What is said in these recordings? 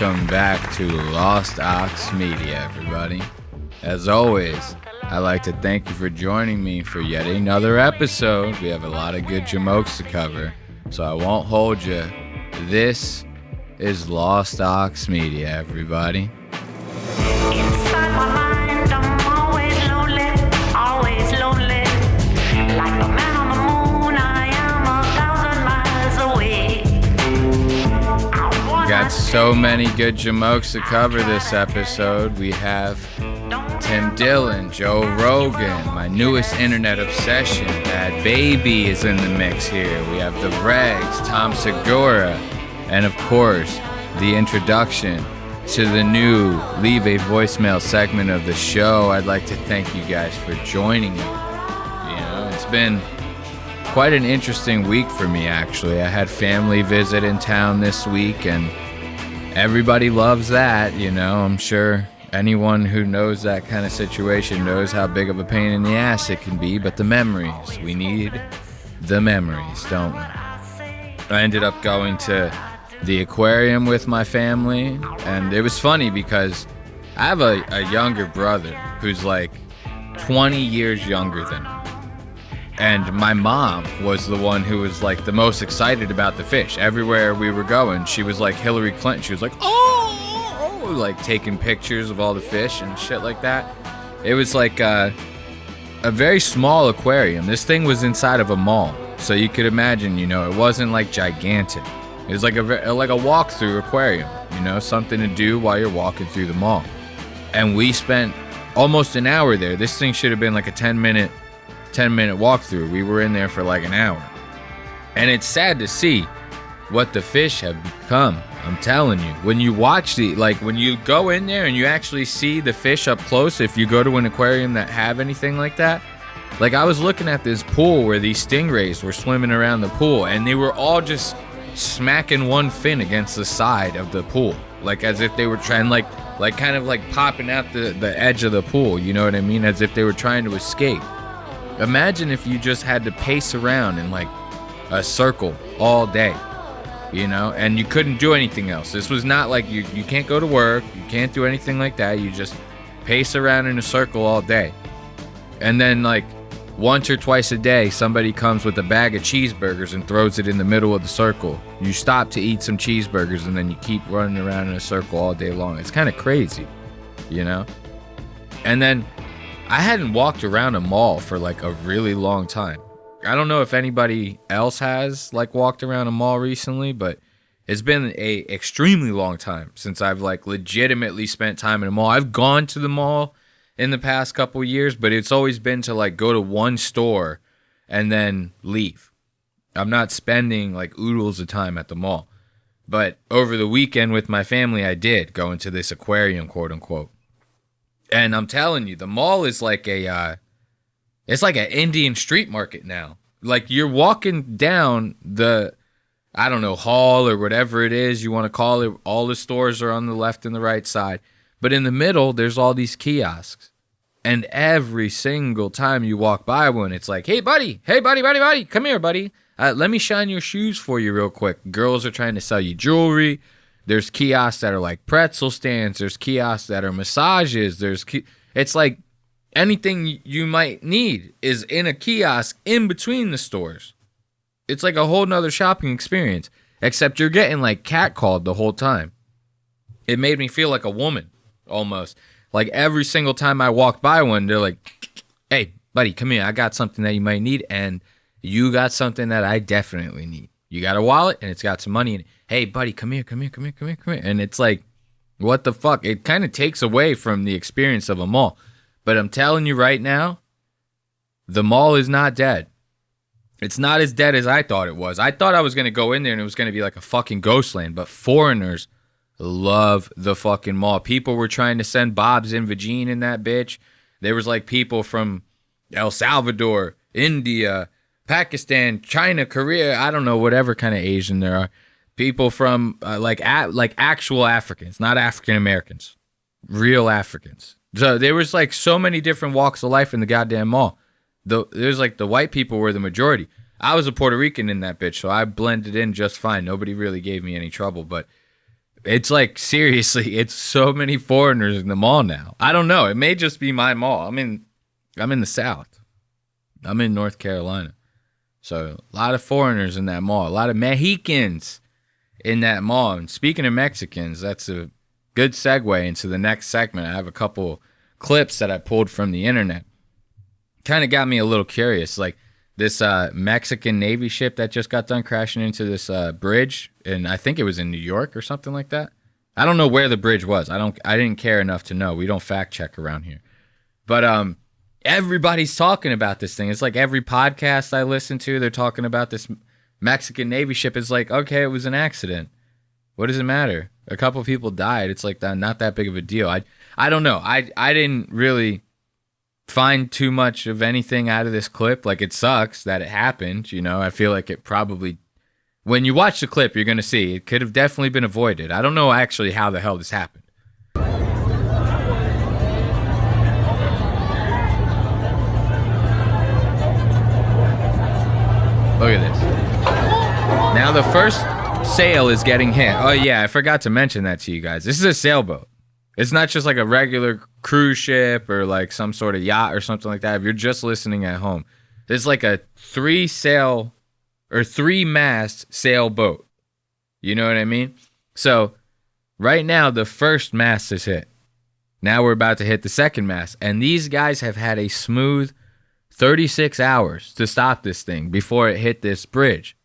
welcome back to Lost Ox Media, everybody. As always, I'd like to thank you for joining me for yet another episode. We have a lot of good jamokes to cover, so I won't hold you. This is Lost Ox Media, everybody. Inside my mind, I'm always lonely. Like the man on the moon, I am 1,000 miles away. Got so many good jamokes to cover this episode. We have Tim Dillon, Joe Rogan, my newest internet obsession, Bhabie is in the mix here. We have the Regs, Tom Segura, and of course, the introduction to the new Leave a Voicemail segment of the show. I'd like to thank you guys for joining me. It's been quite an interesting week for me, actually. I had family visit in town this week, and everybody loves that, I'm sure anyone who knows that kind of situation knows how big of a pain in the ass it can be, but the memories, we need the memories, don't we? I ended up going to the aquarium with my family, and it was funny because I have a younger brother who's like 20 years younger than me. And my mom was the one who was like the most excited about the fish. Everywhere we were going, she was like Hillary Clinton. She was like, oh, like taking pictures of all the fish and shit like that. It was like a very small aquarium. This thing was inside of a mall. So you could imagine, it wasn't like gigantic. It was like a walk-through aquarium, something to do while you're walking through the mall. And we spent almost an hour there. This thing should have been like a 10-minute walkthrough. We were in there for like an hour. And it's sad to see what the fish have become. I'm telling you, when you watch when you go in there and you actually see the fish up close, if you go to an aquarium that have anything like that, like I was looking at this pool where these stingrays were swimming around the pool, and they were all just smacking one fin against the side of the pool, like as if they were trying, like kind of like popping out the edge of the pool, you know what I mean, as if they were trying to escape. Imagine if you just had to pace around in like a circle all day, and you couldn't do anything else. This was not like you can't go to work, you can't do anything like that. You just pace around in a circle all day. And then like once or twice a day, somebody comes with a bag of cheeseburgers and throws it in the middle of the circle. You stop to eat some cheeseburgers, and then you keep running around in a circle all day long. It's kind of crazy, And then I hadn't walked around a mall for like a really long time. I don't know if anybody else has like walked around a mall recently, but it's been a extremely long time since I've like legitimately spent time in a mall. I've gone to the mall in the past couple years, but it's always been to like go to one store and then leave. I'm not spending like oodles of time at the mall. But over the weekend with my family, I did go into this aquarium, quote unquote. And I'm telling you, the mall is like it's like an Indian street market now. Like you're walking down the, I don't know, hall or whatever it is you want to call it. All the stores are on the left and the right side. But in the middle, there's all these kiosks. And every single time you walk by one, it's like, hey, buddy, come here, buddy. Let me shine your shoes for you real quick. Girls are trying to sell you jewelry. There's kiosks that are like pretzel stands. There's kiosks that are massages. It's like anything you might need is in a kiosk in between the stores. It's like a whole nother shopping experience, except you're getting like catcalled the whole time. It made me feel like a woman almost. Like every single time I walked by one, they're like, hey, buddy, come here. I got something that you might need, and you got something that I definitely need. You got a wallet, and it's got some money in it. Hey, buddy, come here. And it's like, what the fuck? It kind of takes away from the experience of a mall. But I'm telling you right now, the mall is not dead. It's not as dead as I thought it was. I thought I was going to go in there and it was going to be like a fucking ghost land. But foreigners love the fucking mall. People were trying to send Bob's in Vagine in that bitch. There was like people from El Salvador, India, Pakistan, China, Korea, I don't know, whatever kind of Asian there are. People from like actual Africans, not African Americans, real Africans. So there was like so many different walks of life in the goddamn mall. There's like the white people were the majority. I was a Puerto Rican in that bitch, so I blended in just fine. Nobody really gave me any trouble, but It's like, seriously, it's so many foreigners in the mall now. I don't know. It may just be my mall. I'm in the South. I'm in North Carolina. So a lot of foreigners in that mall. A lot of Mexicans in that mall. And speaking of Mexicans, that's a good segue into the next segment. I have a couple clips that I pulled from the internet. Kind of got me a little curious. Like this Mexican Navy ship that just got done crashing into this bridge, and I think it was in New York or something like that. I don't know where the bridge was. I didn't care enough to know. We don't fact check around here. But everybody's talking about this thing. It's like every podcast I listen to, they're talking about this Mexican Navy ship. It's like, okay, it was an accident. What does it matter? A couple people died. It's like that, not that big of a deal. I don't know. I didn't really find too much of anything out of this clip. Like, it sucks that it happened. You know, I feel like it probably, when you watch the clip, you're going to see it could have definitely been avoided. I don't know actually how the hell this happened. Look at this. Now the first sail is getting hit. Oh yeah, I forgot to mention that to you guys. This is a sailboat. It's not just like a regular cruise ship or like some sort of yacht or something like that. If you're just listening at home, it's like a 3-mast sailboat. You know what I mean? So right now the first mast is hit. Now we're about to hit the second mast, and these guys have had a smooth 36 hours to stop this thing before it hit this bridge.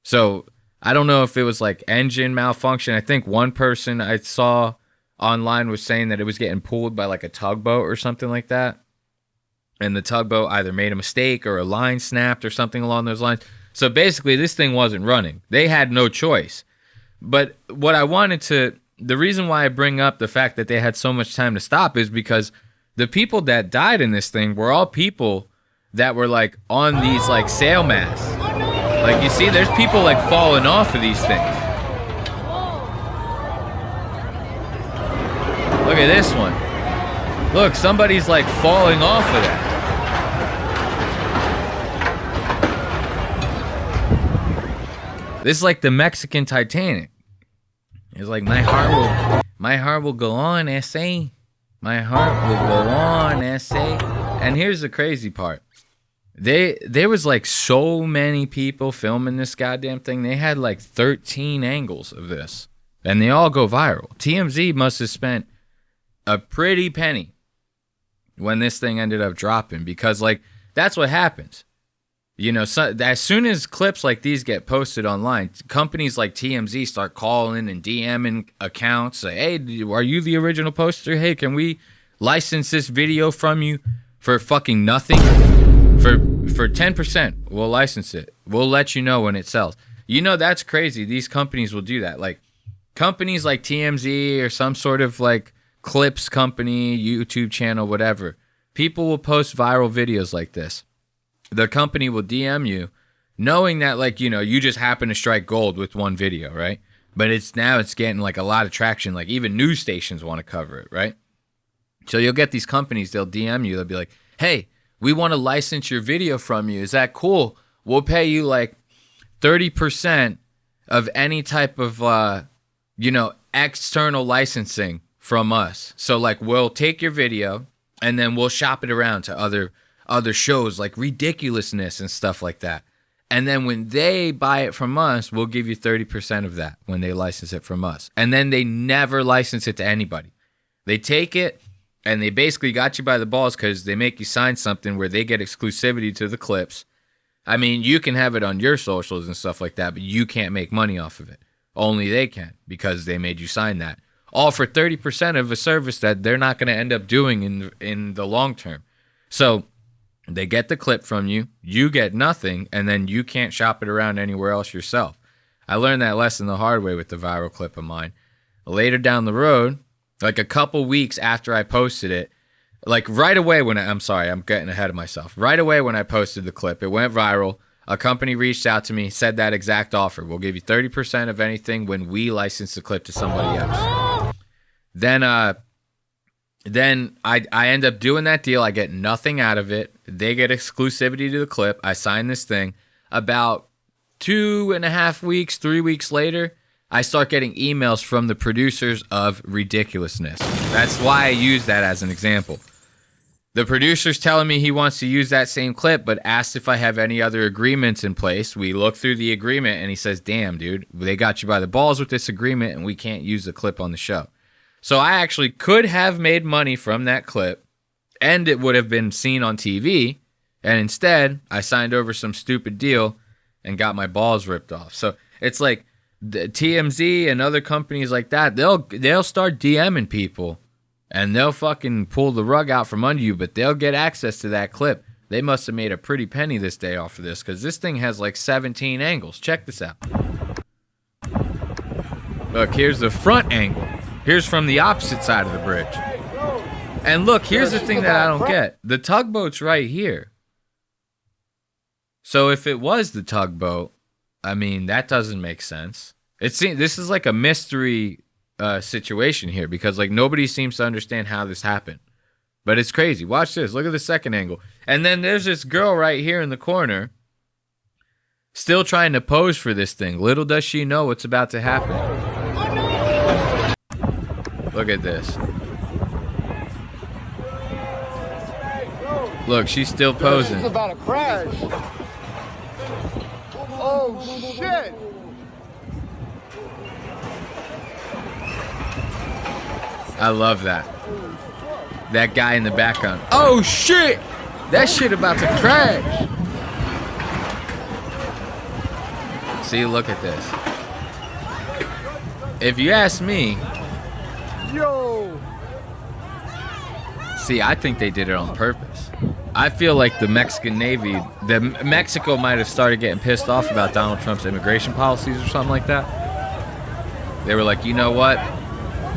So I don't know if it was like engine malfunction. I think one person I saw online was saying that it was getting pulled by like a tugboat or something like that. And the tugboat either made a mistake or a line snapped or something along those lines. So basically this thing wasn't running. They had no choice. But what I wanted to, the reason why I bring up the fact that they had so much time to stop is because the people that died in this thing were all people that were like on these like sail masts. Like, you see, there's people like falling off of these things. Look at this one. Look, somebody's like falling off of that. This is like the Mexican Titanic. It's like, my heart will go on, S.A. My heart will go on, S.A. And here's the crazy part. There was like so many people filming this goddamn thing. They had like 13 angles of this, and they all go viral. TMZ must have spent a pretty penny when this thing ended up dropping, because like that's what happens. You know, so as soon as clips like these get posted online, companies like TMZ start calling and DMing accounts. Say, hey, are you the original poster? Hey, can we license this video from you for fucking nothing? For 10%, we'll license it. We'll let you know when it sells. You know, that's crazy. These companies will do that. Like companies like TMZ or some sort of like clips company, YouTube channel, whatever. People will post viral videos like this. The company will DM you knowing that, like, you know, you just happen to strike gold with one video, right? But it's getting like a lot of traction. Like even news stations want to cover it, right? So you'll get these companies, they'll DM you. They'll be like, hey, we want to license your video from you. Is that cool? We'll pay you like 30% of any type of, external licensing from us. So like we'll take your video and then we'll shop it around to other shows like Ridiculousness and stuff like that. And then when they buy it from us, we'll give you 30% of that when they license it from us. And then they never license it to anybody. They take it and they basically got you by the balls because they make you sign something where they get exclusivity to the clips. I mean, you can have it on your socials and stuff like that, but you can't make money off of it. Only they can, because they made you sign that. All for 30% of a service that they're not going to end up doing in the long term. So they get the clip from you, you get nothing, and then you can't shop it around anywhere else yourself. I learned that lesson the hard way with the viral clip of mine. Later down the road, like a couple weeks after I posted it, like right away when I'm getting ahead of myself. Right away when I posted the clip, it went viral. A company reached out to me, said that exact offer. We'll give you 30% of anything when we license the clip to somebody else. Then I end up doing that deal. I get nothing out of it. They get exclusivity to the clip. I sign this thing. About 2.5 weeks, 3 weeks later, I start getting emails from the producers of Ridiculousness. That's why I use that as an example. The producer's telling me he wants to use that same clip, but asked if I have any other agreements in place. We look through the agreement, and he says, damn, dude, they got you by the balls with this agreement, and we can't use the clip on the show. So I actually could have made money from that clip, and it would have been seen on TV, and instead, I signed over some stupid deal and got my balls ripped off. So it's like the TMZ and other companies like that, they'll start DMing people, and they'll fucking pull the rug out from under you, but they'll get access to that clip. They must have made a pretty penny this day off of this, because this thing has like 17 angles. Check this out. Look, here's the front angle. Here's from the opposite side of the bridge. And look, here's the thing that I don't get. The tugboat's right here. So if it was the tugboat, I mean, that doesn't make sense. This is like a mystery situation here, because like nobody seems to understand how this happened. But it's crazy. Watch this. Look at the second angle. And then there's this girl right here in the corner still trying to pose for this thing. Little does she know what's about to happen. Look at this. Look, she's still posing. It's about to crash. Oh shit! I love that. That guy in the background. Oh shit! That shit about to crash. See, look at this. If you ask me, Yo! see, I think they did it on purpose. I feel like the Mexican Navy, Mexico might have started getting pissed off about Donald Trump's immigration policies or something like that. They were like, you know what?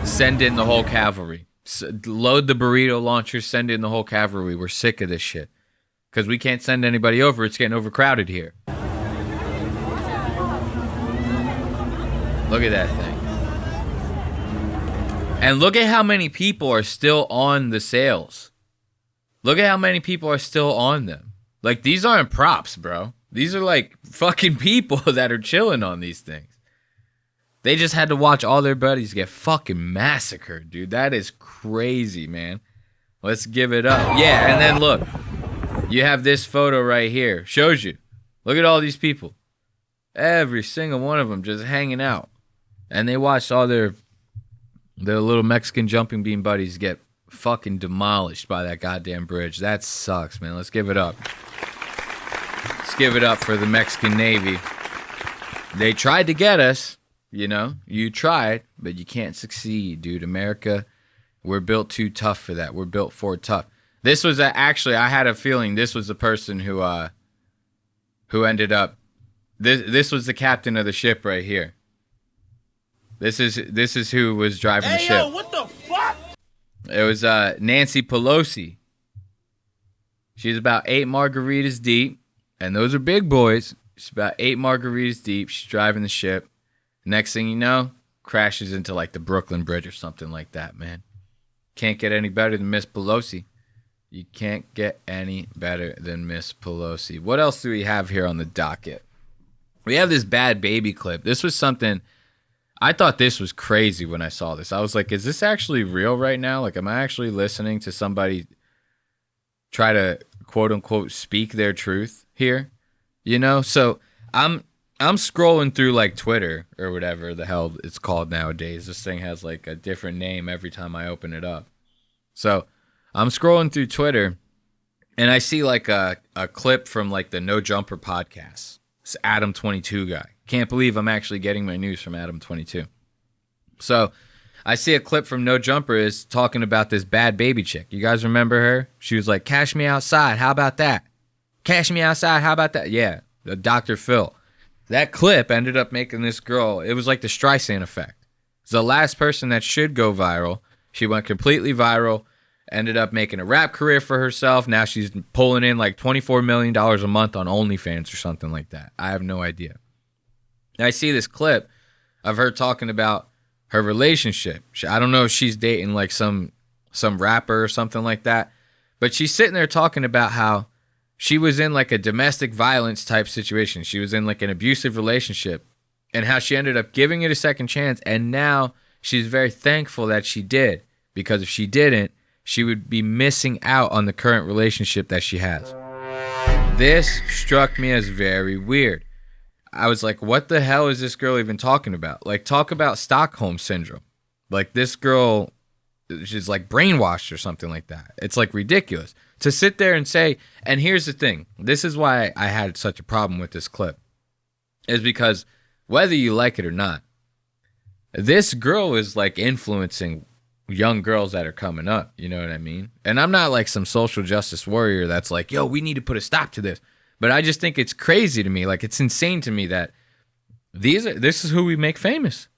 Send in the whole cavalry. Load the burrito launchers, send in the whole cavalry. We're sick of this shit. Because we can't send anybody over. It's getting overcrowded here. Look at that thing. And look at how many people are still on the sails. Look at how many people are still on them. Like, these aren't props, bro. These are like fucking people that are chilling on these things. They just had to watch all their buddies get fucking massacred, dude. That is crazy, man. Let's give it up. Yeah, and then look. You have this photo right here. Shows you. Look at all these people. Every single one of them just hanging out. And they watched all their little Mexican jumping bean buddies get fucking demolished by that goddamn bridge. That sucks, man. Let's give it up. Let's give it up for the Mexican Navy. They tried to get us, you know. You tried, but you can't succeed, dude. America, we're built too tough for that. We're built for tough. This was actually, I had a feeling this was the person who ended up. This was the captain of the ship right here. This is who was driving the ship. Yo, what the fuck? It was Nancy Pelosi. She's about 8 margaritas deep, and those are big boys. She's about 8 margaritas deep. She's driving the ship. Next thing you know, crashes into like the Brooklyn Bridge or something like that, man. Can't get any better than Miss Pelosi. You can't get any better than Miss Pelosi. What else do we have here on the docket? We have this Bad Baby clip. This was something... I thought this was crazy when I saw this. I was like, is this actually real right now? Like, am I actually listening to somebody try to, quote unquote, speak their truth here? You know? So I'm scrolling through like Twitter or whatever the hell it's called nowadays. This thing has like a different name every time I open it up. So I'm scrolling through Twitter and I see like a clip from like the No Jumper podcast. It's Adam22 guy. Can't believe I'm actually getting my news from Adam22. So I see a clip from No Jumper is talking about this Bad Baby chick. You guys remember her? She was like, cash me outside. How about that? Cash me outside. How about that? Yeah, the Dr. Phil. That clip ended up making this girl, it was like the Streisand effect. It's the last person that should go viral. She went completely viral, ended up making a rap career for herself. Now she's pulling in like $24 million a month on OnlyFans or something like that. I have no idea. I see this clip of her talking about her relationship. I don't know if she's dating like some rapper or something like that, but she's sitting there talking about how she was in like a domestic violence type situation. She was in like an abusive relationship and how she ended up giving it a second chance, and now she's very thankful that she did, because if she didn't, she would be missing out on the current relationship that she has. This struck me as very weird. I was like, what the hell is this girl even talking about? Like, talk about Stockholm Syndrome. Like, this girl, she's like brainwashed or something like that. It's like ridiculous to sit there and say, and here's the thing. This is why I had such a problem with this clip, is because whether you like it or not, this girl is like influencing young girls that are coming up. You know what I mean? And I'm not like some social justice warrior that's like, yo, we need to put a stop to this. But I just think it's crazy to me. Like, it's insane to me that this is who we make famous.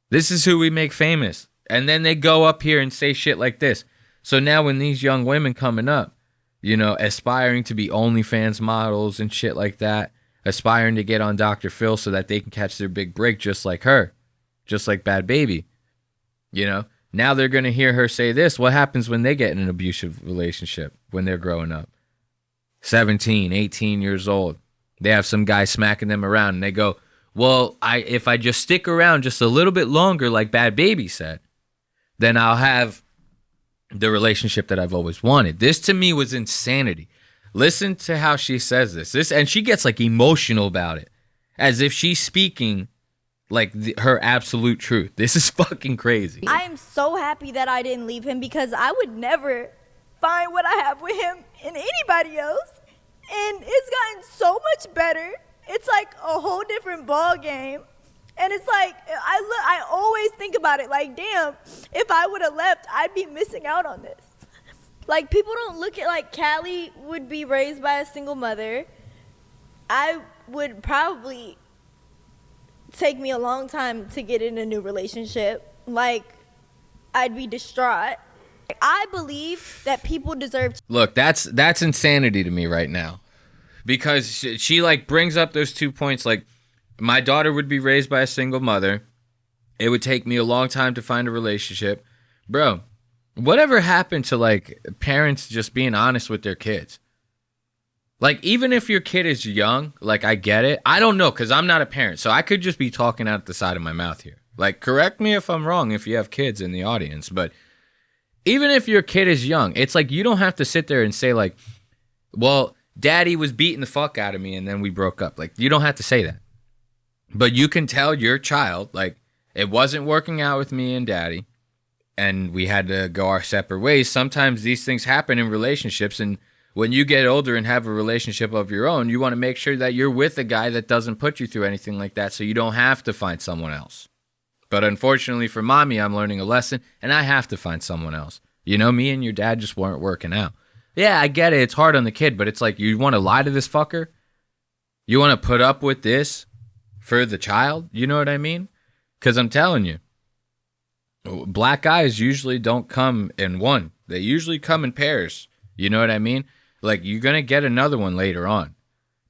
This is who we make famous. And then they go up here and say shit like this. So now when these young women coming up, you know, aspiring to be OnlyFans models and shit like that, aspiring to get on Dr. Phil so that they can catch their big break just like her, just like Bad Baby, you know, now they're going to hear her say this. What happens when they get in an abusive relationship when they're growing up? 17, 18 years old. They have some guy smacking them around and they go, well, if I just stick around just a little bit longer, like Bad Baby said, then I'll have the relationship that I've always wanted. This to me was insanity. Listen to how she says this. And she gets like emotional about it, as if she's speaking like her absolute truth. This is fucking crazy. I am so happy that I didn't leave him, because I would never find what I have with him in anybody else. And it's gotten so much better. It's like a whole different ball game. And it's like, I always think about it like, damn, if I would have left, I'd be missing out on this. Like, people don't look at, like, Callie would be raised by a single mother. I would probably take me a long time to get in a new relationship. Like, I'd be distraught. I believe that people deserve to— Look, that's insanity to me right now, because she like brings up those 2 points, like, my daughter would be raised by a single mother. It would take me a long time to find a relationship. Bro, whatever happened to like parents just being honest with their kids? Like, even if your kid is young, like, I get it. I don't know, because I'm not a parent, so I could just be talking out the side of my mouth here. Like, correct me if I'm wrong if you have kids in the audience, but even if your kid is young, it's like you don't have to sit there and say like, well, daddy was beating the fuck out of me and then we broke up. Like, you don't have to say that. But you can tell your child, like, it wasn't working out with me and daddy, and we had to go our separate ways. Sometimes these things happen in relationships, and when you get older and have a relationship of your own, you want to make sure that you're with a guy that doesn't put you through anything like that, so you don't have to find someone else. But unfortunately for mommy, I'm learning a lesson, and I have to find someone else. You know, me and your dad just weren't working out. Yeah, I get it. It's hard on the kid, but it's like, you want to lie to this fucker? You want to put up with this for the child? You know what I mean? Because I'm telling you, black guys usually don't come in one. They usually come in pairs. You know what I mean? Like, you're going to get another one later on.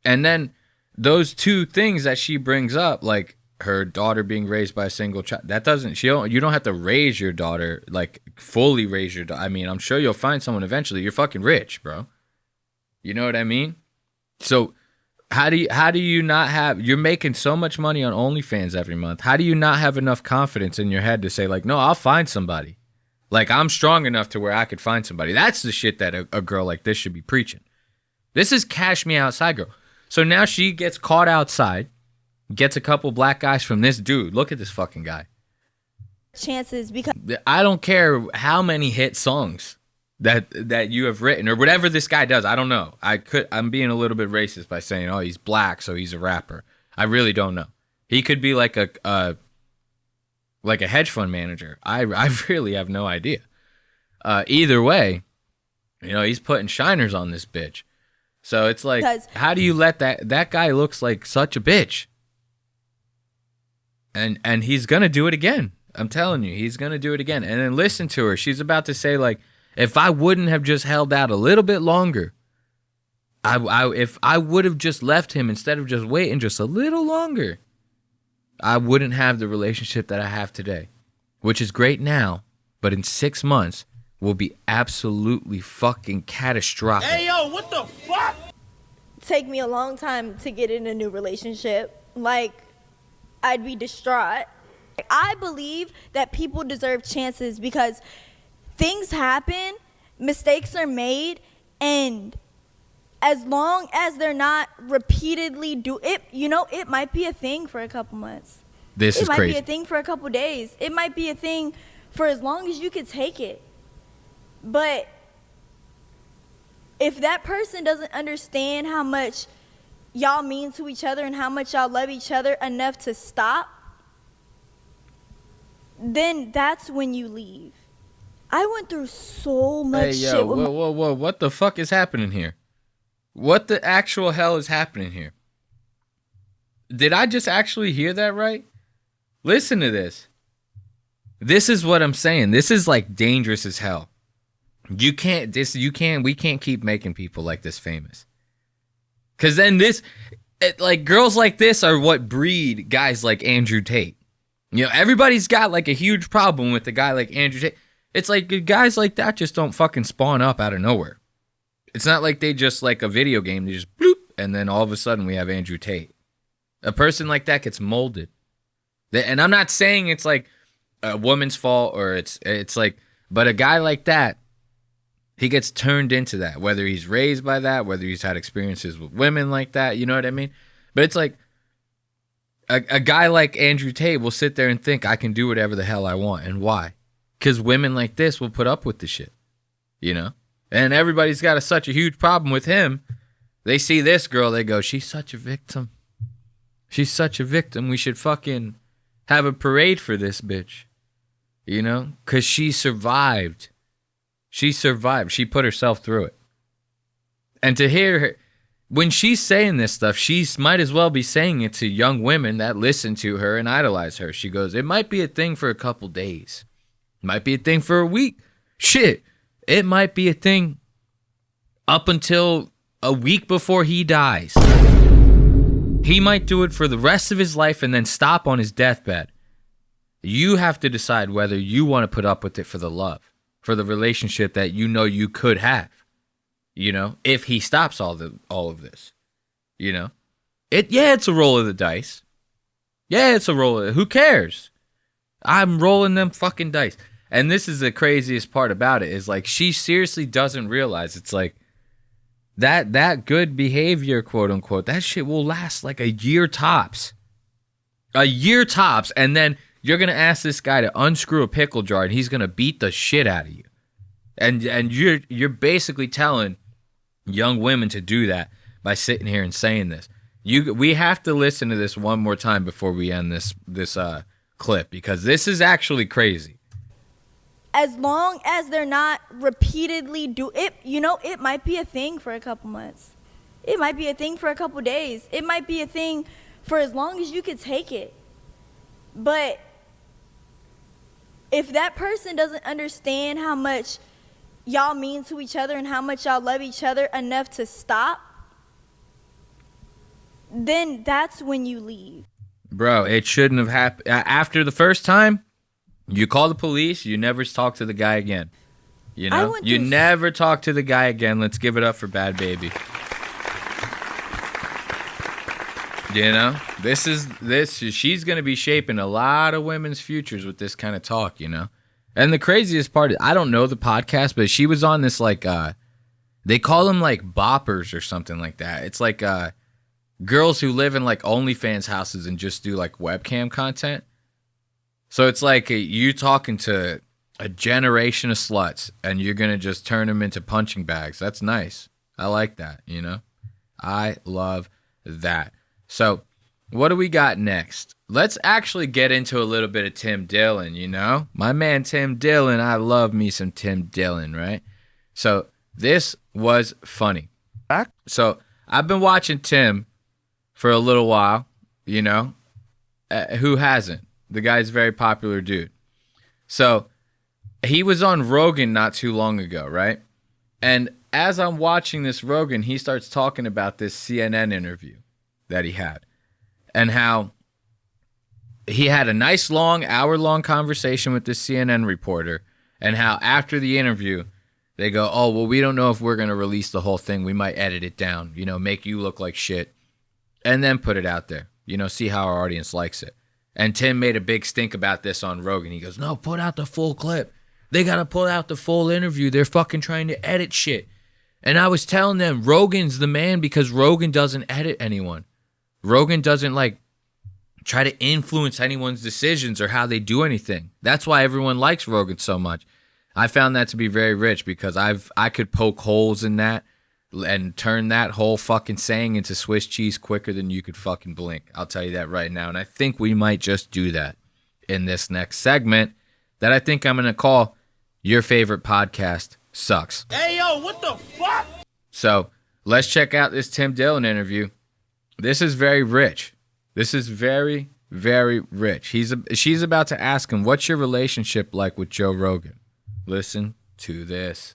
And then those two things that she brings up, like her daughter being raised by a single child, that doesn't, you don't have to raise your daughter, like fully raise your daughter. I mean, I'm sure you'll find someone eventually. You're fucking rich, bro. You know what I mean? So how do you not have, you're making so much money on OnlyFans every month. How do you not have enough confidence in your head to say like, no, I'll find somebody. Like, I'm strong enough to where I could find somebody. That's the shit that a girl like this should be preaching. This is cash me outside girl. So now she gets caught outside, gets a couple black guys from this dude. Look at this fucking guy. chances, because I don't care how many hit songs that you have written or whatever this guy does. I don't know. I'm being a little bit racist by saying, oh, he's black, so he's a rapper. I really don't know. He could be like a hedge fund manager. I really have no idea. Either way, you know, he's putting shiners on this bitch. So it's like, how do you let that guy looks like such a bitch? And he's going to do it again. I'm telling you, he's going to do it again. And then listen to her. She's about to say, like, if I wouldn't have just held out a little bit longer, if I would have just left him instead of just waiting just a little longer, I wouldn't have the relationship that I have today, which is great now, but in 6 months will be absolutely fucking catastrophic. Hey, yo, what the fuck? take me a long time to get in a new relationship. Like, I'd be distraught. I believe that people deserve chances because things happen, mistakes are made, and as long as they're not repeatedly it might be a thing for a couple months. This is crazy. It might be a thing for a couple days. It might be a thing for as long as you could take it. But if that person doesn't understand how much y'all mean to each other and how much y'all love each other enough to stop, then that's when you leave. I went through so much shit with whoa, what the fuck is happening here? What the actual hell is happening here? Did I just actually hear that right? Listen to this. This is what I'm saying. This is like dangerous as hell. We can't keep making people like this famous. Cause then like girls like this are what breed guys like Andrew Tate. You know, everybody's got like a huge problem with a guy like Andrew Tate. It's like guys like that just don't fucking spawn up out of nowhere. It's not like they just like a video game. They just bloop, and then all of a sudden we have Andrew Tate. A person like that gets molded. And I'm not saying it's like a woman's fault or it's like, but a guy like that, he gets turned into that. Whether he's raised by that, whether he's had experiences with women like that, you know what I mean? But it's like a guy like Andrew Tate will sit there and think, I can do whatever the hell I want. And why? Because women like this will put up with the shit, you know? And everybody's got such a huge problem with him. They see this girl, they go, she's such a victim. She's such a victim. We should fucking have a parade for this bitch, you know? Because she survived. She survived. She put herself through it. And to hear her, when she's saying this stuff, she might as well be saying it to young women that listen to her and idolize her. She goes, it might be a thing for a couple days. It might be a thing for a week. Shit. It might be a thing up until a week before he dies. He might do it for the rest of his life and then stop on his deathbed. You have to decide whether you want to put up with it for the love, for the relationship that you know you could have. You know, if he stops all of this, you know, it's a roll of the dice. Yeah, it's a roll. Who cares? I'm rolling them fucking dice. And this is the craziest part about it is like she seriously doesn't realize it's like that good behavior, quote unquote, that shit will last like a year tops. A year tops. And then you're going to ask this guy to unscrew a pickle jar and he's going to beat the shit out of you. And you're basically telling young women to do that by sitting here and saying this. We have to listen to this one more time before we end this clip because this is actually crazy. As long as they're not repeatedly it might be a thing for a couple months. It might be a thing for a couple days. It might be a thing for as long as you could take it. But if that person doesn't understand how much y'all mean to each other and how much y'all love each other enough to stop, then that's when you leave. Bro, it shouldn't have happened. After the first time, you call the police, you never talk to the guy again. You know? You never talk to the guy again. Let's give it up for Bad Baby. You know? She's going to be shaping a lot of women's futures with this kind of talk, you know? And the craziest part, I don't know the podcast, but she was on this like, they call them like boppers or something like that. It's like girls who live in like OnlyFans houses and just do like webcam content. So it's like you talking to a generation of sluts and you're going to just turn them into punching bags. That's nice. I like that, you know? I love that. So what do we got next? Let's actually get into a little bit of Tim Dillon, you know? My man Tim Dillon, I love me some Tim Dillon, right? So this was funny. So I've been watching Tim for a little while, you know? Who hasn't? The guy's a very popular dude. So he was on Rogan not too long ago, right? And as I'm watching this Rogan, he starts talking about this CNN interview that he had and how he had a nice long hour-long conversation with this CNN reporter and how after the interview, they go, oh, well, we don't know if we're going to release the whole thing. We might edit it down, you know, make you look like shit and then put it out there, you know, see how our audience likes it. And Tim made a big stink about this on Rogan. He goes, no, put out the full clip. They got to put out the full interview. They're fucking trying to edit shit. And I was telling them, Rogan's the man because Rogan doesn't edit anyone. Rogan doesn't, like, try to influence anyone's decisions or how they do anything. That's why everyone likes Rogan so much. I found that to be very rich because I could poke holes in that and turn that whole fucking saying into Swiss cheese quicker than you could fucking blink. I'll tell you that right now. And I think we might just do that in this next segment that I think I'm going to call Your Favorite Podcast Sucks. Hey, yo, what the fuck? So let's check out this Tim Dillon interview. This is very rich. This is very, very rich. She's about to ask him, what's your relationship like with Joe Rogan? Listen to this.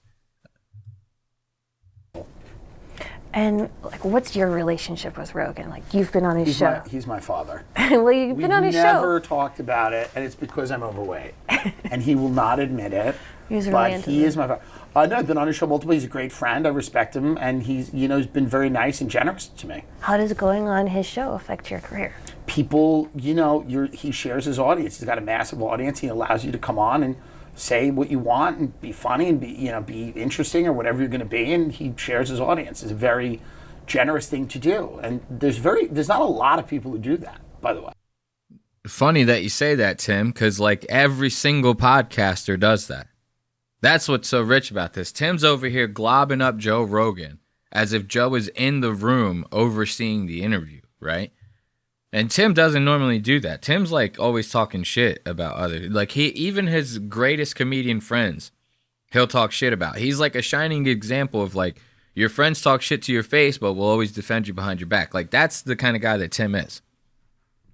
And like, what's your relationship with Rogan? Like, you've been on his show. He's my father. Well, you've been on his show. We've never talked about it, and it's because I'm overweight. And he will not admit it. He's but really into he it. is my father. No, I've been on his show multiple. He's a great friend. I respect him, and he's been very nice and generous to me. How does going on his show affect your career? People, he shares his audience. He's got a massive audience. He allows you to come on and say what you want and be funny and be interesting or whatever you're going to be, and he shares his audience. It's a very generous thing to do, and there's not a lot of people who do that, by the way. Funny that you say that, Tim, because like every single podcaster does that. That's what's so rich about this. Tim's over here globbing up Joe Rogan as if Joe is in the room overseeing the interview, right? And Tim doesn't normally do that. Tim's like always talking shit about others. Like even his greatest comedian friends, he'll talk shit about. He's like a shining example of like, your friends talk shit to your face, but will always defend you behind your back. Like that's the kind of guy that Tim is.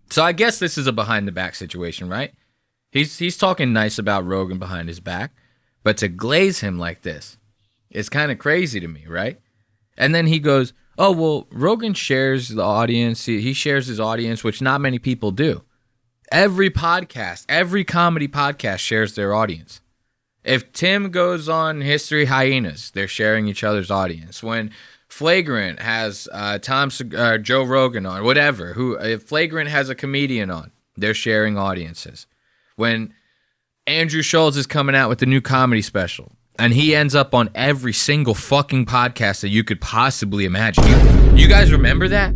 So I guess this is a behind the back situation, right? He's talking nice about Rogan behind his back, but to glaze him like this is kind of crazy to me, right? And then he goes, oh, well, Rogan shares the audience. He shares his audience, which not many people do. Every podcast, every comedy podcast shares their audience. If Tim goes on History Hyenas, they're sharing each other's audience. When Flagrant has Joe Rogan on, whatever, if Flagrant has a comedian on, they're sharing audiences. When Andrew Schultz is coming out with the new comedy special, and he ends up on every single fucking podcast that you could possibly imagine. You guys remember that?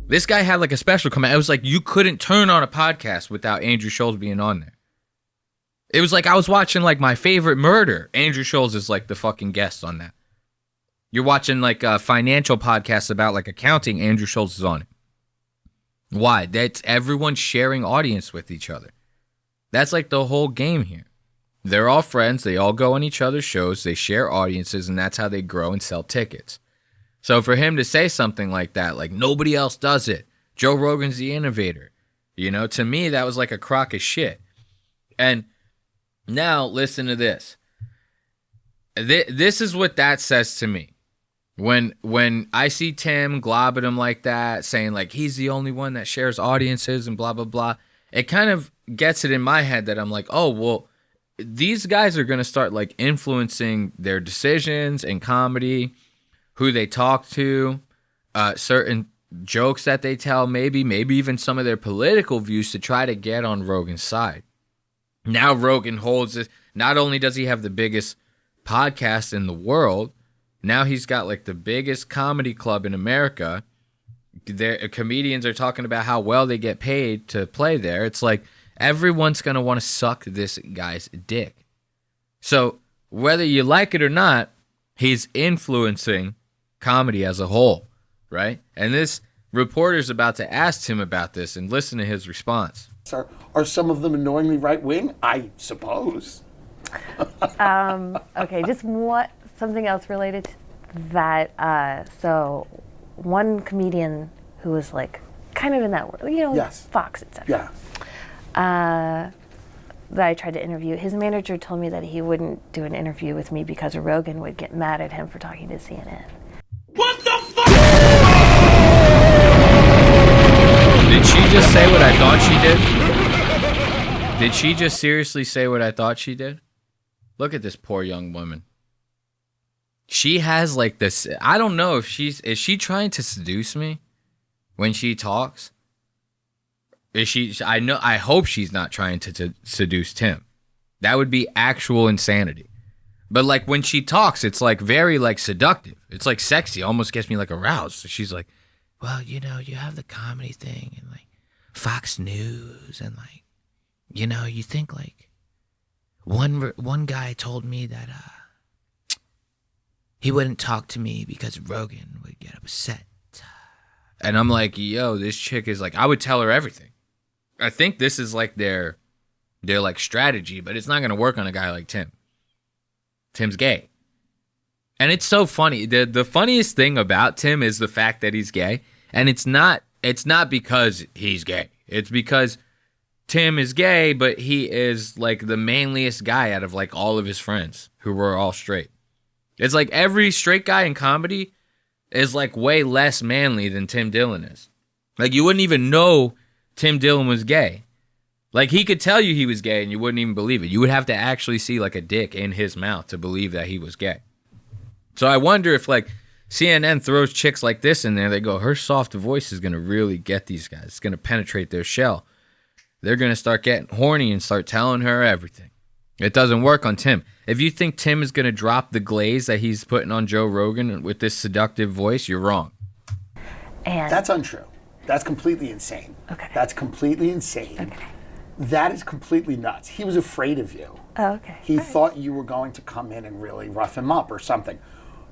This guy had like a special come out. It was like you couldn't turn on a podcast without Andrew Schultz being on there. It was like I was watching like My Favorite Murder. Andrew Schultz is like the fucking guest on that. You're watching like a financial podcast about like accounting. Andrew Schultz is on it. Why? That's everyone sharing audience with each other. That's like the whole game here. They're all friends. They all go on each other's shows. They share audiences, and that's how they grow and sell tickets. So for him to say something like that, like nobody else does it, Joe Rogan's the innovator, to me, that was like a crock of shit. And now listen to this. This is what that says to me. When I see Tim globbing him like that, saying like he's the only one that shares audiences and blah, blah, blah, it kind of gets it in my head that I'm like, oh, well, these guys are going to start like influencing their decisions in comedy, who they talk to, certain jokes that they tell, maybe even some of their political views to try to get on Rogan's side. Now Rogan holds it. Not only does he have the biggest podcast in the world, now he's got like the biggest comedy club in America. Their comedians are talking about how well they get paid to play there. It's like everyone's going to want to suck this guy's dick. So whether you like it or not, he's influencing comedy as a whole, right? And this reporter's about to ask him about this, and listen to his response. Are some of them annoyingly right-wing? I suppose. Okay, just something else related to that. So one comedian who was like kind of in that world, Yes. Fox, etc. Yeah. That I tried to interview. His manager told me that he wouldn't do an interview with me because Rogan would get mad at him for talking to CNN. What the fuck? Did she just say what I thought she did? Did she just seriously say what I thought she did? Look at this poor young woman. She has like this, I don't know if is she trying to seduce me when she talks? Is she? I hope she's not trying to seduce Tim. That would be actual insanity. But like when she talks, it's like very like seductive. It's like sexy. Almost gets me like aroused. So she's like, well, you know, you have the comedy thing and like Fox News and like, you know, you think like one guy told me that he wouldn't talk to me because Rogan would get upset. And I'm like, yo, this chick is like, I would tell her everything. I think this is like their like strategy, but it's not going to work on a guy like Tim. Tim's gay. And it's so funny. The funniest thing about Tim is the fact that he's gay. And it's not because he's gay. It's because Tim is gay, but he is like the manliest guy out of like all of his friends who were all straight. It's like every straight guy in comedy is like way less manly than Tim Dillon is. Like you wouldn't even know Tim Dillon was gay. Like he could tell you he was gay and you wouldn't even believe it. You would have to actually see like a dick in his mouth to believe that he was gay. So I wonder if like CNN throws chicks like this in there, they go, her soft voice is going to really get these guys. It's going to penetrate their shell. They're going to start getting horny and start telling her everything. It doesn't work on Tim. If you think Tim is going to drop the glaze that he's putting on Joe Rogan with this seductive voice, you're wrong. And That's untrue. That's completely insane. Okay. That's completely insane. Okay. That is completely nuts. He was afraid of you. Oh, okay. He thought you were going to come in and really rough him up or something.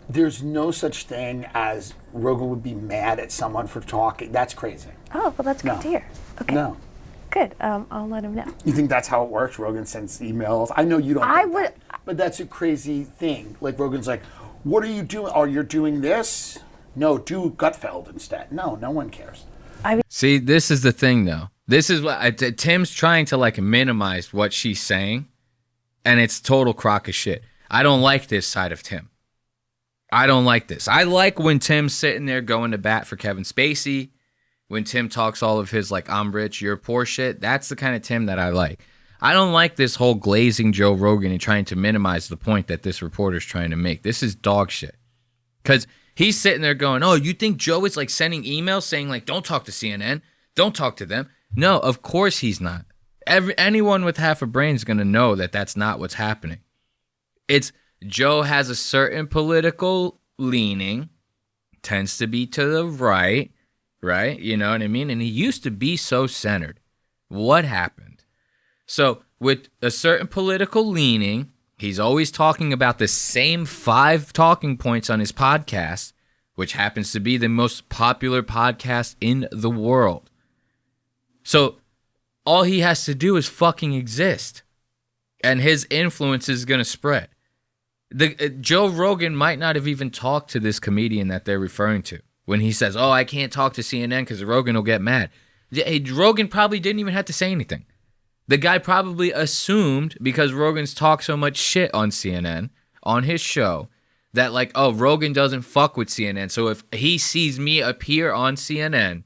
There's no such thing as Rogan would be mad at someone for talking. That's crazy. Oh, well, that's good to hear. Okay. No. Good. I'll let him know. You think that's how it works? Rogan sends emails. I know you don't. I think would- that, but that's a crazy thing. Like Rogan's like, "What are you doing? Oh, you're doing this? No, do Gutfeld instead." No one cares. See, this is the thing, though. This is what Tim's trying to like minimize what she's saying, and it's total crock of shit. I don't like this side of Tim. I don't like this. I like when Tim's sitting there going to bat for Kevin Spacey, when Tim talks all of his like I'm rich, you're poor shit. That's the kind of Tim that I like. I don't like this whole glazing Joe Rogan and trying to minimize the point that this reporter's trying to make. This is dog shit. Because he's sitting there going, oh, you think Joe is like sending emails saying like, don't talk to CNN, don't talk to them. No, of course he's not. Anyone with half a brain is going to know that that's not what's happening. It's Joe has a certain political leaning, tends to be to the right, you know what I mean? And he used to be so centered. What happened? So with a certain political leaning, he's always talking about the same 5 talking points on his podcast, which happens to be the most popular podcast in the world. So all he has to do is fucking exist, and his influence is going to spread. Joe Rogan might not have even talked to this comedian that they're referring to when he says, oh, I can't talk to CNN because Rogan will get mad. Rogan probably didn't even have to say anything. The guy probably assumed, because Rogan's talked so much shit on CNN, on his show, that like, oh, Rogan doesn't fuck with CNN. So if he sees me appear on CNN,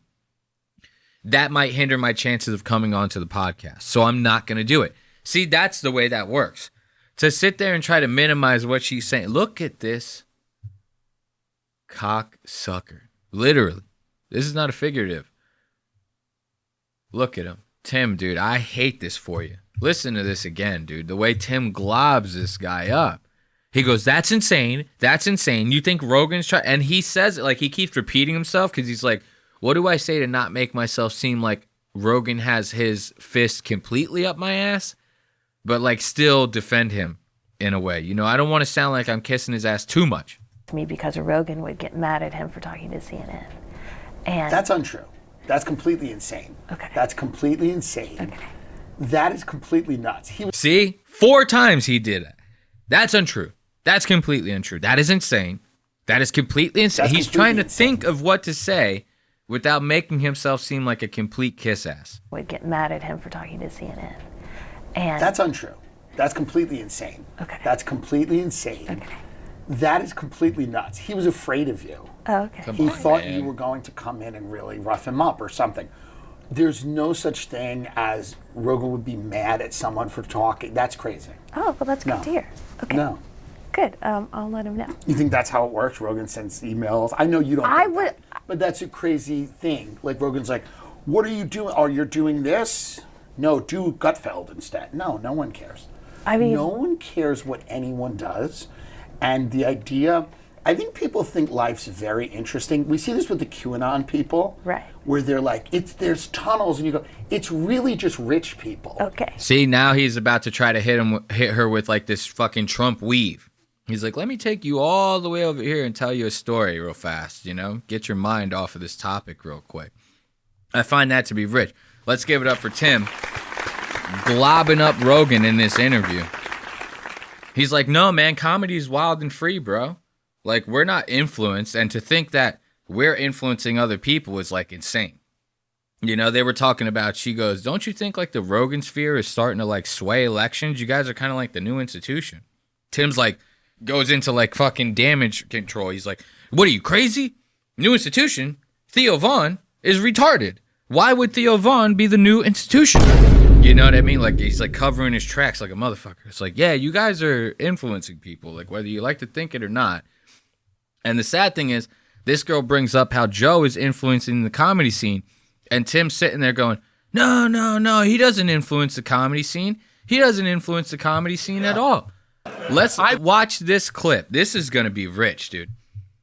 that might hinder my chances of coming onto the podcast. So I'm not going to do it. See, that's the way that works. To sit there and try to minimize what she's saying. Look at this cocksucker. Literally. This is not a figurative. Look at him. Tim, dude, I hate this for you. Listen to this again, dude. The way Tim globs this guy up. He goes, that's insane. That's insane. You think Rogan's trying? And he says it like he keeps repeating himself because he's like, what do I say to not make myself seem like Rogan has his fist completely up my ass, but like still defend him in a way? You know, I don't want to sound like I'm kissing his ass too much. Me because Rogan would get mad at him for talking to CNN. And That's untrue. That's completely insane. Okay. That's completely insane. Okay. That is completely nuts. He was See? 4 times he did it. That's untrue. That's completely untrue. That is insane. That is completely insane. That's He's completely trying to insane. think of what to say without making himself seem like a complete kiss ass. would get mad at him for talking to CNN. And That's untrue. That's completely insane. Okay. That's completely insane. Okay. That is completely nuts. He was afraid of you. Oh, okay. Come He on, thought man. you were going to come in and really rough him up or something. There's no such thing as Rogan would be mad at someone for talking. That's crazy. Oh, well, that's good No. to hear. Okay. No. Good. I'll let him know. You think that's how it works? Rogan sends emails. I know you don't. I think would- that, but that's a crazy thing. Like Rogan's like, What are you doing? Oh, you're doing this? No, do Gutfeld instead. No one cares. I mean, no one cares what anyone does. And the idea, I think people think life's very interesting. We see this with the QAnon people. Right. Where they're like, there's tunnels, and you go, it's really just rich people. okay. See, now he's about to try to hit her with like this fucking Trump weave. He's like, let me take you all the way over here and tell you a story real fast, Get your mind off of this topic real quick. I find that to be rich. Let's give it up for Tim globbing up Rogan in this interview. He's like, no, man, comedy's wild and free, bro. Like, we're not influenced, and to think that we're influencing other people is, like, insane. They were talking about, she goes, don't you think, like, the Rogan sphere is starting to, like, sway elections? You guys are kind of like the new institution. Tim's like, goes into, like, fucking damage control. He's like, what are you, crazy? New institution? Theo Vaughn is retarded. Why would Theo Vaughn be the new institution? You know what I mean? Like, he's like covering his tracks like a motherfucker. It's like, yeah, you guys are influencing people, like whether you like to think it or not. And the sad thing is, this girl brings up how Joe is influencing the comedy scene. And Tim's sitting there going, no, he doesn't influence the comedy scene. He doesn't influence the comedy scene at all. Let's watch this clip. This is going to be rich, dude.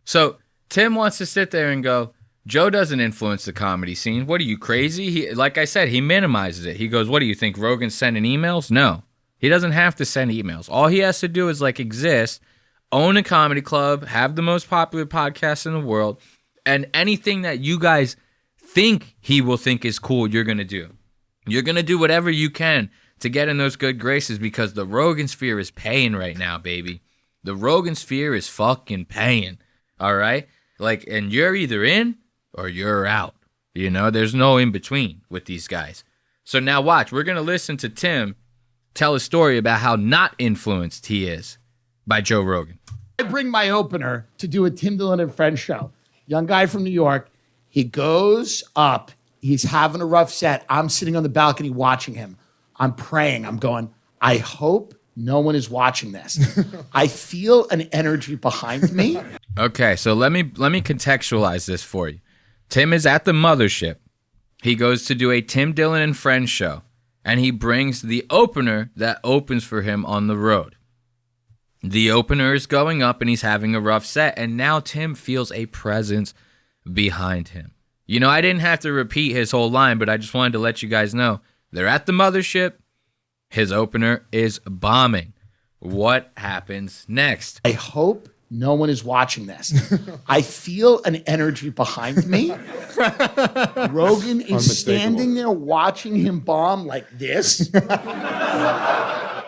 So Tim wants to sit there and go, Joe doesn't influence the comedy scene. What are you, crazy? He, like I said, he minimizes it. He goes, what do you think, Rogan's sending emails? No. He doesn't have to send emails. All he has to do is, like, exist, own a comedy club, have the most popular podcast in the world, and anything that you guys think he will think is cool, you're going to do. You're going to do whatever you can to get in those good graces, because the Rogan sphere is paying right now, baby. The Rogan sphere is fucking paying, all right? Like, and you're either in or you're out. There's no in between with these guys. So now watch. We're going to listen to Tim tell a story about how not influenced he is by Joe Rogan. I bring my opener to do a Tim Dillon and Friends show. Young guy from New York. He goes up. He's having a rough set. I'm sitting on the balcony watching him. I'm praying. I'm going, I hope no one is watching this. I feel an energy behind me. Okay, so let me contextualize this for you. Tim is at the mothership. He goes to do a Tim Dillon and Friends show, and he brings the opener that opens for him on the road. The opener is going up, and he's having a rough set, and now Tim feels a presence behind him. I didn't have to repeat his whole line, but I just wanted to let you guys know. They're at the mothership. His opener is bombing. What happens next? I hope no one is watching this. I feel an energy behind me. Rogan is standing there watching him bomb like this.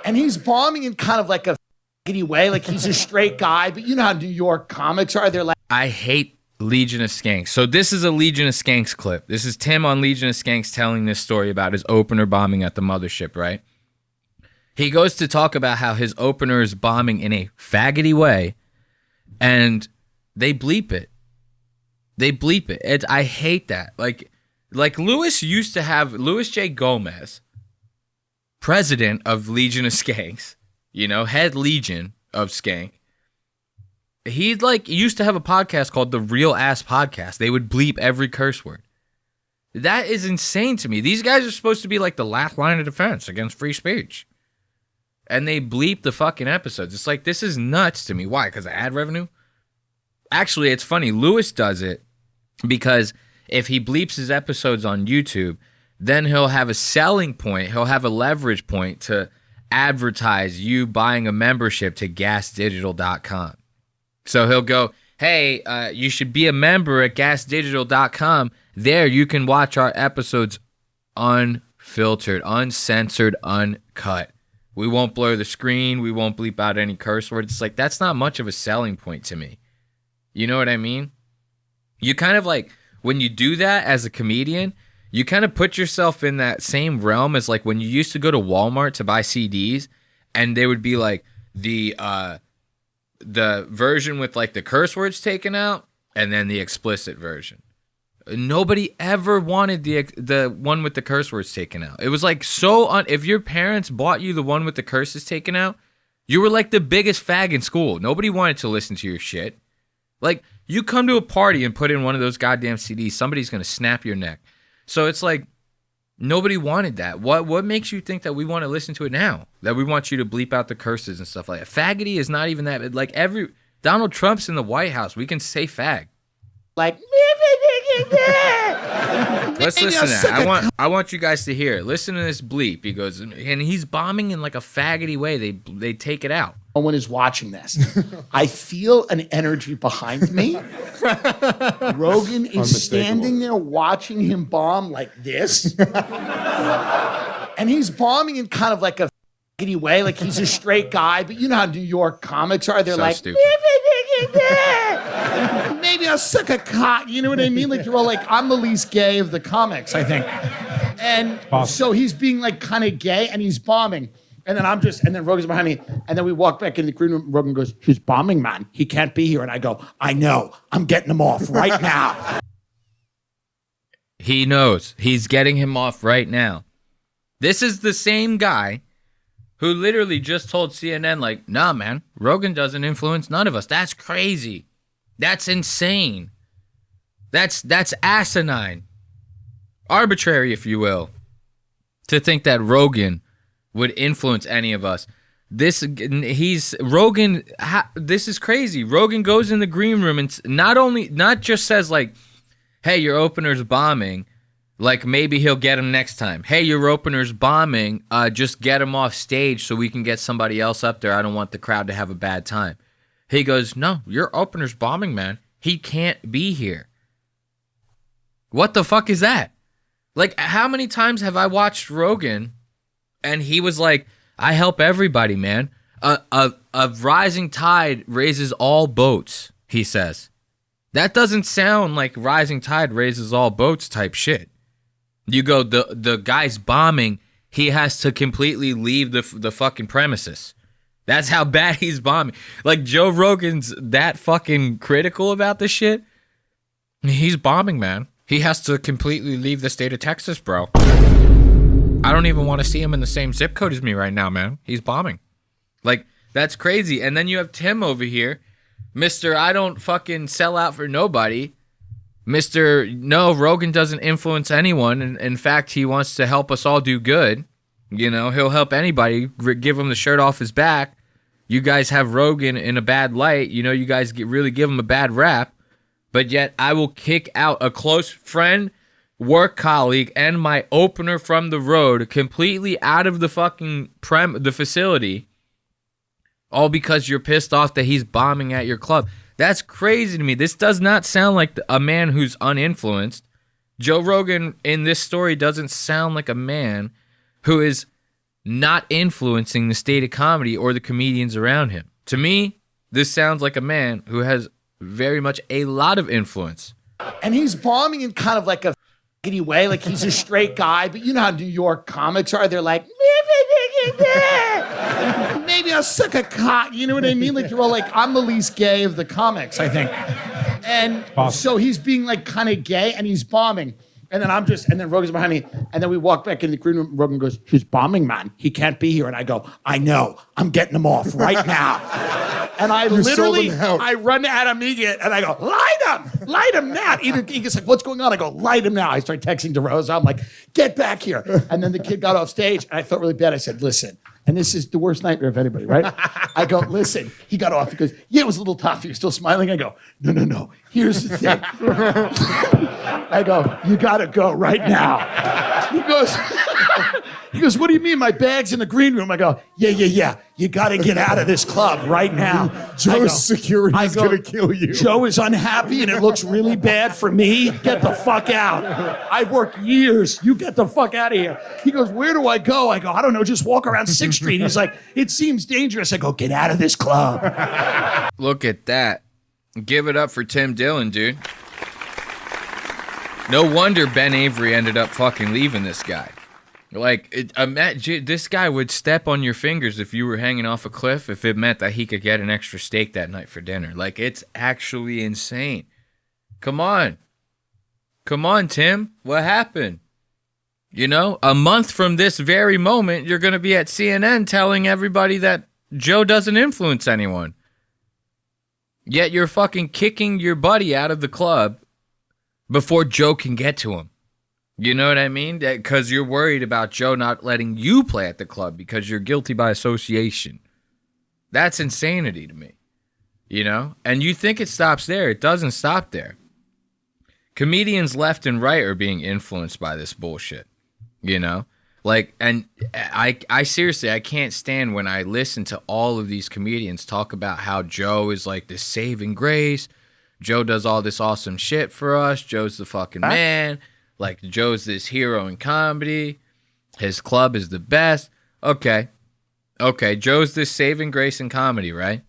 And he's bombing in kind of like a way, like he's a straight guy. But you know how New York comics are. They're like, I hate Legion of Skanks. So this is a Legion of Skanks clip. This is Tim on Legion of Skanks telling this story about his opener bombing at the mothership, right? He goes to talk about how his opener is bombing in a faggoty way, and they bleep it. They bleep it. I hate that. Like Louis used to have, Louis J. Gomez, president of Legion of Skanks, head Legion of Skank. He used to have a podcast called The Real Ass Podcast. They would bleep every curse word. That is insane to me. These guys are supposed to be like the last line of defense against free speech. And they bleep the fucking episodes. It's like, this is nuts to me. Why? Because of ad revenue? Actually, it's funny. Louis does it because if he bleeps his episodes on YouTube, then he'll have a selling point. He'll have a leverage point to advertise you buying a membership to gasdigital.com. So he'll go, hey, you should be a member at gasdigital.com. There you can watch our episodes unfiltered, uncensored, uncut. We won't blur the screen. We won't bleep out any curse words. It's like, that's not much of a selling point to me. You know what I mean? You kind of like, when you do that as a comedian, you kind of put yourself in that same realm as like when you used to go to Walmart to buy CDs, and they would be like the version with like the curse words taken out and then the explicit version. Nobody ever wanted the one with the curse words taken out. It was like if your parents bought you the one with the curses taken out, you were like the biggest fag in school. Nobody wanted to listen to your shit. Like, you come to a party and put in one of those goddamn CDs, somebody's going to snap your neck. So it's like nobody wanted that. What makes you think that we want to listen to it now? That we want you to bleep out the curses and stuff like that? Faggoty is not even that. Like Donald Trump's in the White House. We can say fag. Like, let's listen to that. I want you guys to hear it. Listen to this bleep. He goes, and he's bombing in like a faggoty way. They take it out. No one is watching this. I feel an energy behind me. Rogan is standing there watching him bomb like this. And he's bombing in kind of like a faggoty way, like he's a straight guy. But you know how New York comics are. They're So like, stupid. maybe I'll suck a cock. You know what I mean? Like they're all like, I'm the least gay of the comics, I think. And so he's being like kind of gay and he's bombing. And then and then Rogan's behind me. And then we walk back in the green room. Rogan goes, he's bombing, man. He can't be here. And I go, I know. I'm getting him off right now. He knows. He's getting him off right now. This is the same guy who literally just told CNN, like, nah, man, Rogan doesn't influence none of us. That's crazy. That's insane. That's asinine. Arbitrary, if you will, to think that Rogan would influence any of us. This is crazy. Rogan goes in the green room and not just says like, hey, your opener's bombing, like maybe he'll get him next time. Hey, your opener's bombing, just get him off stage so we can get somebody else up there. I don't want the crowd to have a bad time. He goes, no, your opener's bombing, man. He can't be here. What the fuck is that? Like, how many times have I watched Rogan and he was like, I help everybody, man. A rising tide raises all boats, he says. That doesn't sound like rising tide raises all boats type shit. You go, the guy's bombing, he has to completely leave the fucking premises. That's how bad he's bombing. Like, Joe Rogan's that fucking critical about this shit. He's bombing, man. He has to completely leave the state of Texas, bro. I don't even want to see him in the same zip code as me right now, man. He's bombing. Like, that's crazy. And then you have Tim over here, Mr. I don't fucking sell out for nobody. Mr. No, Rogan doesn't influence anyone. And in fact, he wants to help us all do good. You know, he'll help anybody, give him the shirt off his back. You guys have Rogan in a bad light. You know, you guys really give him a bad rap. But yet I will kick out a close friend, work colleague, and my opener from the road completely out of the fucking the facility, all because you're pissed off that he's bombing at your club. That's crazy to me. This does not sound like a man who's uninfluenced. Joe Rogan in this story doesn't sound like a man who is not influencing the state of comedy or the comedians around him. To me, this sounds like a man who has very much a lot of influence. And he's bombing in kind of like a faggoty way, like he's a straight guy. But you know how New York comics are. They're like, maybe I'll suck a cock. You know what I mean? Like they're all like, I'm the least gay of the comics, I think. And so he's being like kind of gay and he's bombing. And then and then Rogan's behind me. And then we walk back in the green room. Rogan goes, he's bombing, man. He can't be here. And I go, I know. I'm getting him off right now. And I I run at him and I go, light him now. He gets like, what's going on? I go, light him now. I start texting DeRosa. I'm like, get back here. And then the kid got off stage and I felt really bad. I said, listen, and this is the worst nightmare of anybody, right? I go, listen, he got off. He goes, yeah, it was a little tough. You're still smiling. I go, no. Here's the thing. I go, you got to go right now. He goes, what do you mean? My bag's in the green room. I go, yeah. You got to get out of this club right now. Joe's security is going to kill you. Joe is unhappy and it looks really bad for me. Get the fuck out. I've worked years. You get the fuck out of here. He goes, where do I go? I go, I don't know. Just walk around 6th Street. He's like, it seems dangerous. I go, get out of this club. Look at that. Give it up for Tim Dillon, dude. No wonder Ben Avery ended up fucking leaving this guy. Like, this guy would step on your fingers if you were hanging off a cliff if it meant that he could get an extra steak that night for dinner. Like, it's actually insane. Come on, Tim. What happened? You know, a month from this very moment, you're going to be at CNN telling everybody that Joe doesn't influence anyone. Yet you're fucking kicking your buddy out of the club before Joe can get to him. You know what I mean? Because you're worried about Joe not letting you play at the club because you're guilty by association. That's insanity to me. You know? And you think it stops there. It doesn't stop there. Comedians left and right are being influenced by this bullshit. You know? Like, and I seriously, I can't stand when I listen to all of these comedians talk about how Joe is like this saving grace. Joe does all this awesome shit for us. Joe's the fucking man. Like, Joe's this hero in comedy. His club is the best. Okay, Joe's this saving grace in comedy, right?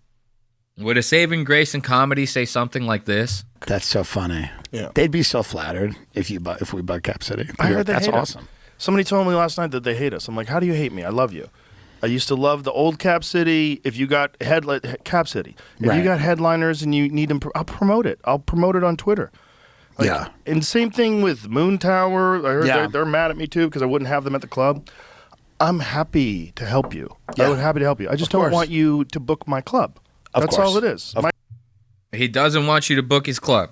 Would a saving grace in comedy say something like this? That's so funny. Yeah. They'd be so flattered if we bug Cap City. I heard they That's hate awesome. us. Somebody told me last night that they hate us. I'm like, how do you hate me? I love you. I used to love the old Cap City. If you got Cap City, if you got headliners and you need them, I'll promote it. I'll promote it on Twitter. Like, yeah. And same thing with Moon Tower. I heard they're mad at me too because I wouldn't have them at the club. I'm happy to help you. Yeah. I'm happy to help you. I just don't want you to book my club. That's all it is. He doesn't want you to book his club.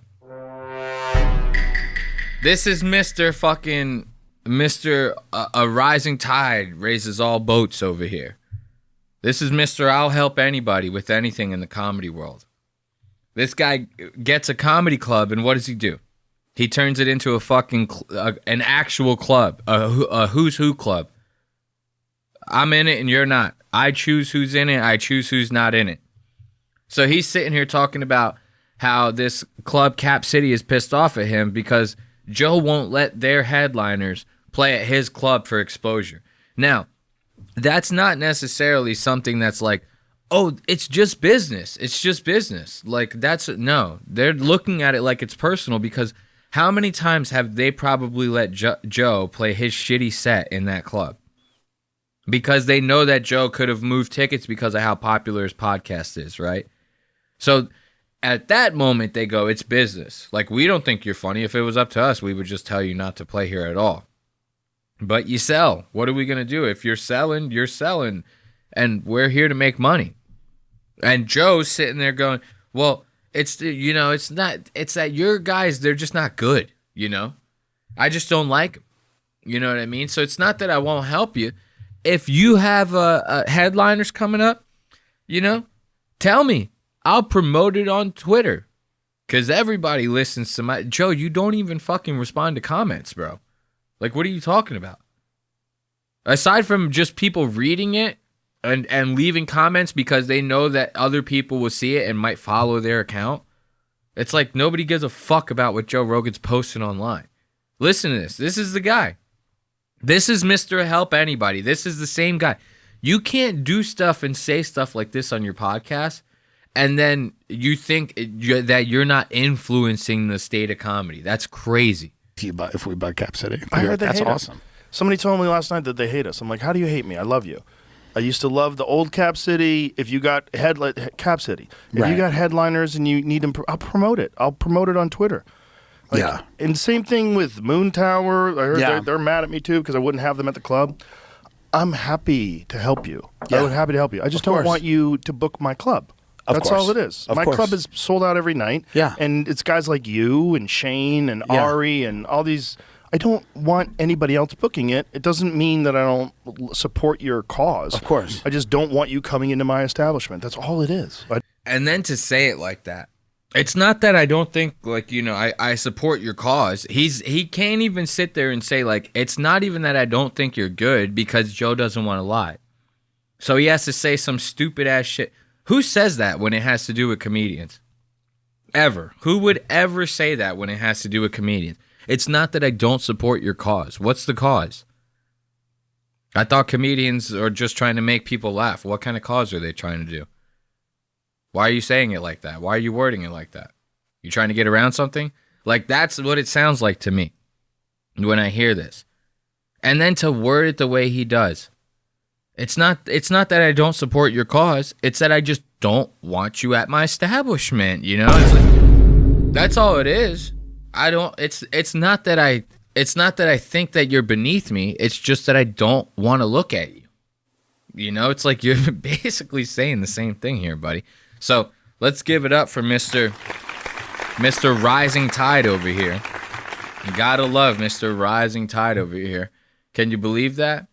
This is Mr. fucking Mr. A rising tide raises all boats over here. This is Mr. I'll help anybody with anything in the comedy world. This guy gets a comedy club, and what does he do? He turns it into a fucking an actual club, a who's who club. I'm in it and you're not. I choose who's in it. I choose who's not in it. So he's sitting here talking about how this club Cap City is pissed off at him because Joe won't let their headliners play at his club for exposure. Now, that's not necessarily something that's like, oh, it's just business. It's just business. Like, no. They're looking at it like it's personal because how many times have they probably let Joe play his shitty set in that club? Because they know that Joe could have moved tickets because of how popular his podcast is, right? So at that moment, they go, it's business. Like, we don't think you're funny. If it was up to us, we would just tell you not to play here at all. But you sell. What are we going to do? If you're selling, you're selling. And we're here to make money. And Joe's sitting there going, well, it's that your guys, they're just not good, you know? I just don't like them. You know what I mean? So it's not that I won't help you. If you have headliners coming up, you know, tell me. I'll promote it on Twitter. Because everybody listens to my... Joe, you don't even fucking respond to comments, bro. Like, what are you talking about? Aside from just people reading it and leaving comments because they know that other people will see it and might follow their account, it's like nobody gives a fuck about what Joe Rogan's posting online. Listen to this. This is the guy. This is Mr. Help Anybody. This is the same guy. You can't do stuff and say stuff like this on your podcast and then you think that you're not influencing the state of comedy. That's crazy. If we bug Cap City. I heard they That's hate awesome. us. Somebody told me last night that they hate us. I'm like, how do you hate me? I love you. I used to love the old Cap City. If you got Cap City, if you got headliners and you need them, I'll promote it. I'll promote it on Twitter. Like, yeah. And same thing with Moon Tower. I heard they're mad at me too because I wouldn't have them at the club. I'm happy to help you. I'm happy to help you. I just don't want you to book my club. That's all it is. My club is sold out every night. Yeah. And it's guys like you and Shane and Ari and all these. I don't want anybody else booking it. It doesn't mean that I don't support your cause. Of course. I just don't want you coming into my establishment. That's all it is. And then to say it like that. It's not that I don't think, like, you know, I support your cause. He can't even sit there and say, like, it's not even that I don't think you're good because Joe doesn't want to lie. So he has to say some stupid ass shit. Who says that when it has to do with comedians? Ever. Who would ever say that when it has to do with comedians? It's not that I don't support your cause. What's the cause? I thought comedians are just trying to make people laugh. What kind of cause are they trying to do? Why are you saying it like that? Why are you wording it like that? You trying to get around something? Like, that's what it sounds like to me when I hear this. And then to word it the way he does. It's not that I don't support your cause. It's that I just don't want you at my establishment, you know? It's like, that's all it is. It's not that I think that you're beneath me. It's just that I don't want to look at you. You know, it's like you're basically saying the same thing here, buddy. So let's give it up for Mr. Rising Tide over here. You gotta love Mr. Rising Tide over here. Can you believe that?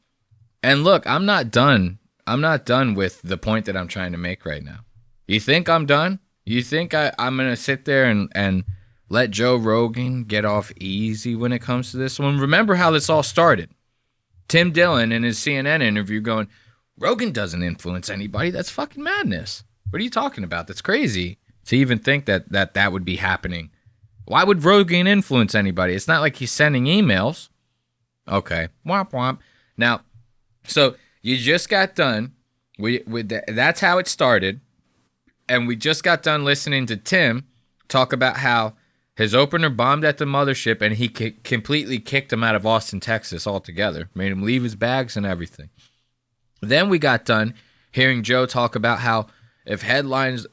And look, I'm not done. I'm not done with the point that I'm trying to make right now. You think I'm done? You think I'm going to sit there and let Joe Rogan get off easy when it comes to this one? Remember how this all started. Tim Dillon in his CNN interview going, Rogan doesn't influence anybody. That's fucking madness. What are you talking about? That's crazy to even think that would be happening. Why would Rogan influence anybody? It's not like he's sending emails. Okay. Womp womp. Now, so you just got done. That's how it started. And we just got done listening to Tim talk about how his opener bombed at the mothership and he completely kicked him out of Austin, Texas altogether. Made him leave his bags and everything. Then we got done hearing Joe talk about how if headliners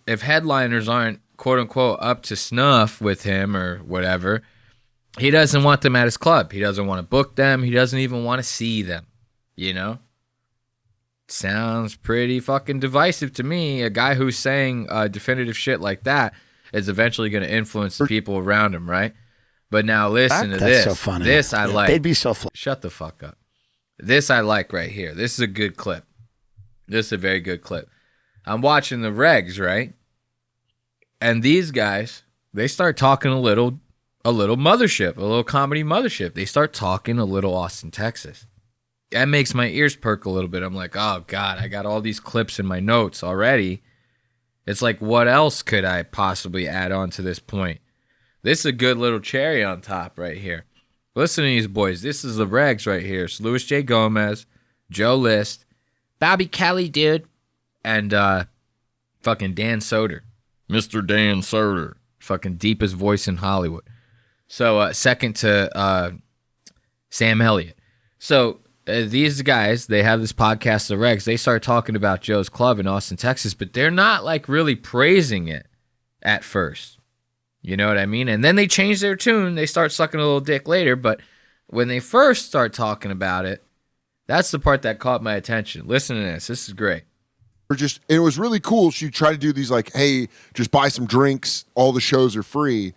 aren't quote unquote up to snuff with him or whatever, he doesn't want them at his club. He doesn't want to book them. He doesn't even want to see them. You know? Sounds pretty fucking divisive to me. A guy who's saying definitive shit like that is eventually going to influence the people around him, right? But now listen to this. That's so funny. This I like. They'd be so Shut the fuck up. This I like right here. This is a good clip. This is a very good clip. I'm watching the regs, right? And these guys, they start talking a little mothership, a little comedy mothership. They start talking a little Austin, Texas. That makes my ears perk a little bit. I'm like, oh, God, I got all these clips in my notes already. It's like, what else could I possibly add on to this point? This is a good little cherry on top right here. Listen to these boys. This is the regs right here. It's Louis J. Gomez, Joe List, Bobby Kelly, dude, and fucking Dan Soder. Mr. Dan Soder. Fucking deepest voice in Hollywood. So second to Sam Elliott. So these guys, they have this podcast, The Regs. They start talking about Joe's club in Austin, Texas, but they're not like really praising it at first. You know what I mean? And then they change their tune. They start sucking a little dick later, but when they first start talking about it, that's the part that caught my attention. Listen to this. This is great. It was really cool. She tried to do these like, hey, just buy some drinks. All the shows are free.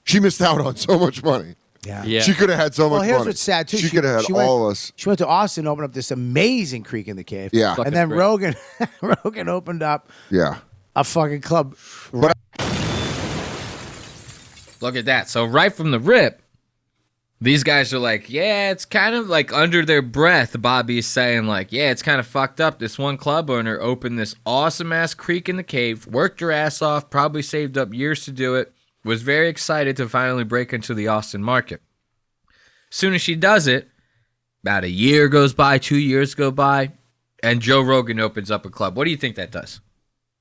She missed out on so much money. Yeah. She could have had so much money. Well, here's what's sad, too. She could have had all of us. She went to Austin, opened up this amazing Creek in the Cave. Yeah. And then Rogan opened up a fucking club. Look at that. So right from the rip, these guys are like, yeah, it's kind of like under their breath. Bhabie is saying like, yeah, it's kind of fucked up. This one club owner opened this awesome-ass Creek in the Cave, worked her ass off, probably saved up years to do it, was very excited to finally break into the Austin market. As soon as she does it, about a year goes by, 2 years go by, and Joe Rogan opens up a club. What do you think that does?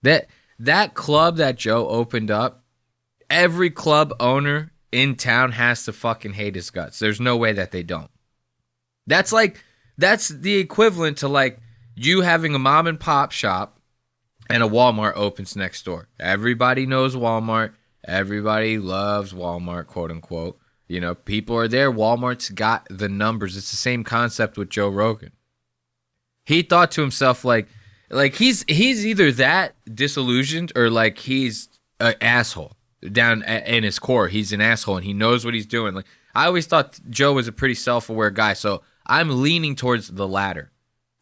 That club that Joe opened up, every club owner in town has to fucking hate his guts. There's no way that they don't. That's the equivalent to like you having a mom and pop shop and a Walmart opens next door. Everybody knows Walmart. Everybody loves Walmart, quote unquote. You know, people are there. Walmart's got the numbers. It's the same concept with Joe Rogan. He thought to himself, like he's either that disillusioned or like he's an asshole down in his core. He's an asshole and he knows what he's doing. Like I always thought Joe was a pretty self-aware guy, so I'm leaning towards the latter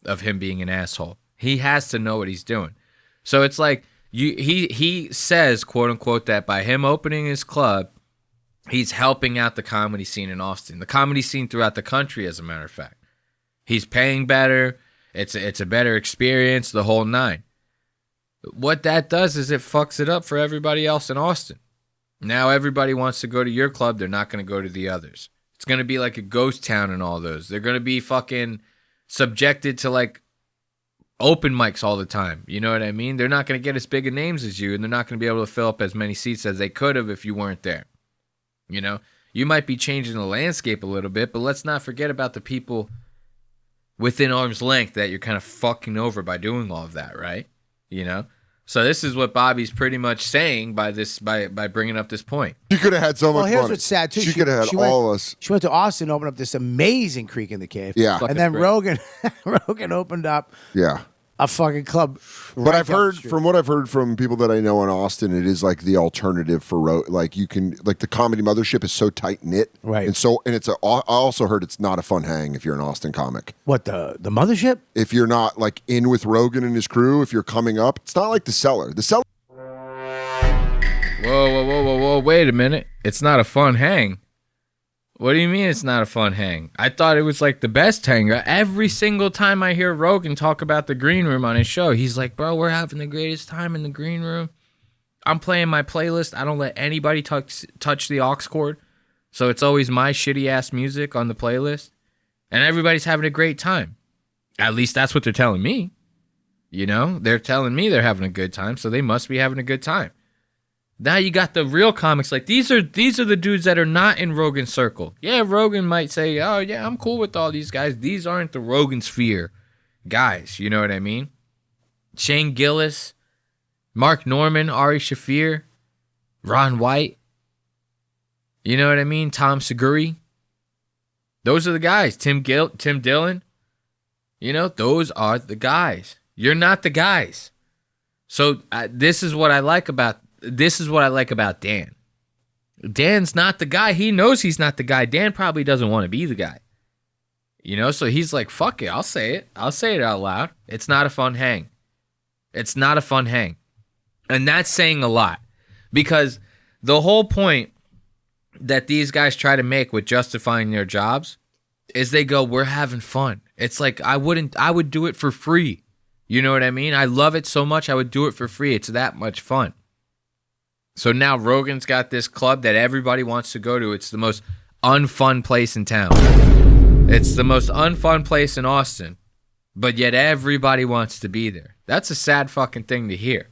of him being an asshole. He has to know what he's doing. So it's like he says, quote unquote, that by him opening his club, he's helping out the comedy scene in Austin, the comedy scene throughout the country, as a matter of fact. He's paying better. It's a better experience, the whole nine. What that does is it fucks it up for everybody else in Austin. Now everybody wants to go to your club. They're not going to go to the others. It's going to be like a ghost town and all those. They're going to be fucking subjected to like open mics all the time. You know what I mean? They're not going to get as big of names as you, and they're not going to be able to fill up as many seats as they could have if you weren't there. You know, you might be changing the landscape a little bit, but let's not forget about the people within arm's length that you're kind of fucking over by doing all of that, right? You know? So this is what Bobby's pretty much saying by bringing up this point. She could have had so much money. Well, here's what's sad, too. She could have had all of us. She went to Austin, opened up this amazing Creek in the Cave. Yeah. And then Rogan opened up a fucking club. But I've heard from what I've heard from people that I know in Austin, it is like the alternative for like you can like the Comedy Mothership is so tight knit, right? And it's I also heard it's not a fun hang if you're an Austin comic. What the Mothership? If you're not like in with Rogan and his crew, if you're coming up, it's not like the Cellar. The Cellar. Whoa! Wait a minute! It's not a fun hang. What do you mean it's not a fun hang? I thought it was like the best hang. Every single time I hear Rogan talk about the green room on his show, he's like, bro, we're having the greatest time in the green room. I'm playing my playlist. I don't let anybody touch the aux cord. So it's always my shitty ass music on the playlist. And everybody's having a great time. At least that's what they're telling me. You know, they're telling me they're having a good time, so they must be having a good time. Now you got the real comics. Like these are the dudes that are not in Rogan's circle. Yeah, Rogan might say, "Oh yeah, I'm cool with all these guys." These aren't the Rogan sphere guys. You know what I mean? Shane Gillis, Mark Norman, Ari Shaffir, Ron White. You know what I mean? Tom Segura. Those are the guys. Tim Dillon. You know, those are the guys. You're not the guys. So this is what I like about Dan. Dan's not the guy. He knows he's not the guy. Dan probably doesn't want to be the guy. You know, so he's like, fuck it. I'll say it. I'll say it out loud. It's not a fun hang. It's not a fun hang. And that's saying a lot. Because the whole point that these guys try to make with justifying their jobs is they go, we're having fun. It's like, I would do it for free. You know what I mean? I love it so much, I would do it for free. It's that much fun. So now Rogan's got this club that everybody wants to go to. It's the most unfun place in town. It's the most unfun place in Austin. But yet everybody wants to be there. That's a sad fucking thing to hear.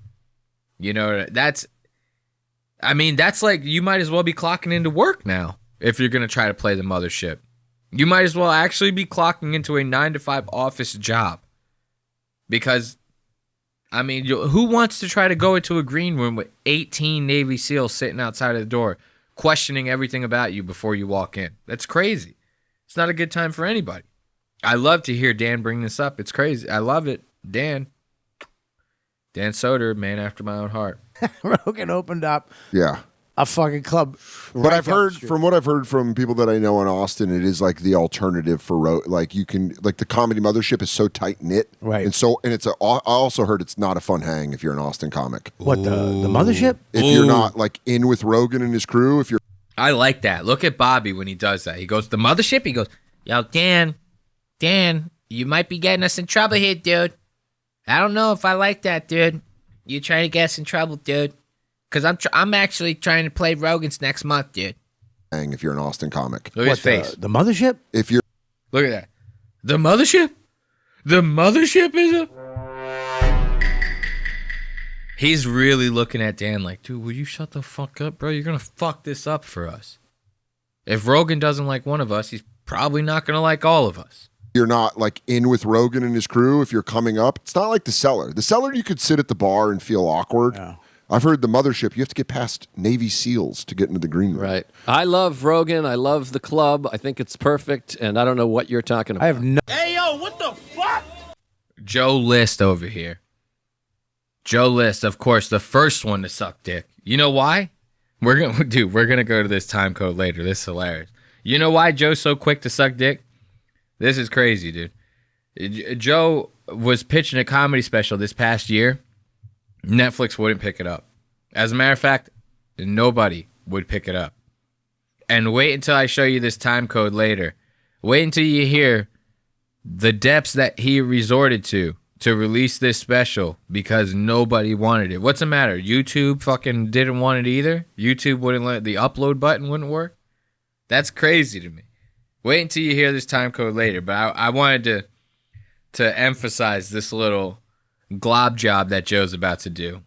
You know, that's like you might as well be clocking into work now if you're going to try to play the mothership. You might as well actually be clocking into a 9-to-5 office job. Because I mean, who wants to try to go into a green room with 18 Navy SEALs sitting outside of the door, questioning everything about you before you walk in? That's crazy. It's not a good time for anybody. I love to hear Dan bring this up. It's crazy. I love it. Dan Soder, man after my own heart. Rogan opened up. Yeah. A fucking club. But I've heard from what I've heard from people that I know in Austin, it is like the alternative for like you can like the Comedy Mothership is so tight knit, right? And it's I also heard it's not a fun hang if you're an Austin comic. What the Mothership? If you're not like in with Rogan and his crew, if you're I like that. Look at Bhabie when he does that. He goes the Mothership. He goes, yo, Dan, you might be getting us in trouble here, dude. I don't know if I like that, dude. You trying to get us in trouble, dude. Because I'm actually trying to play Rogan's next month, dude. If you're an Austin comic. Look at his face. The Mothership? If you're... Look at that. The Mothership? The Mothership is a... He's really looking at Dan like, dude, will you shut the fuck up, bro? You're going to fuck this up for us. If Rogan doesn't like one of us, he's probably not going to like all of us. You're not like in with Rogan and his crew. If you're coming up, it's not like the Cellar. The Cellar, you could sit at the bar and feel awkward. Yeah. I've heard the Mothership, you have to get past Navy SEALs to get into the green room. Right. I love Rogan. I love the club. I think it's perfect, and I don't know what you're talking about. I have no... Hey, yo, what the fuck? Joe List over here. Joe List, of course, the first one to suck dick. You know why? We're gonna go to this time code later. This is hilarious. You know why Joe's so quick to suck dick? This is crazy, dude. Joe was pitching a comedy special this past year. Netflix wouldn't pick it up. As a matter of fact, nobody would pick it up. And wait until I show you this time code later. Wait until you hear the depths that he resorted to release this special because nobody wanted it. What's the matter? YouTube fucking didn't want it either? YouTube wouldn't let the upload button wouldn't work? That's crazy to me. Wait until you hear this time code later. But I wanted to emphasize this little glob job that Joe's about to do.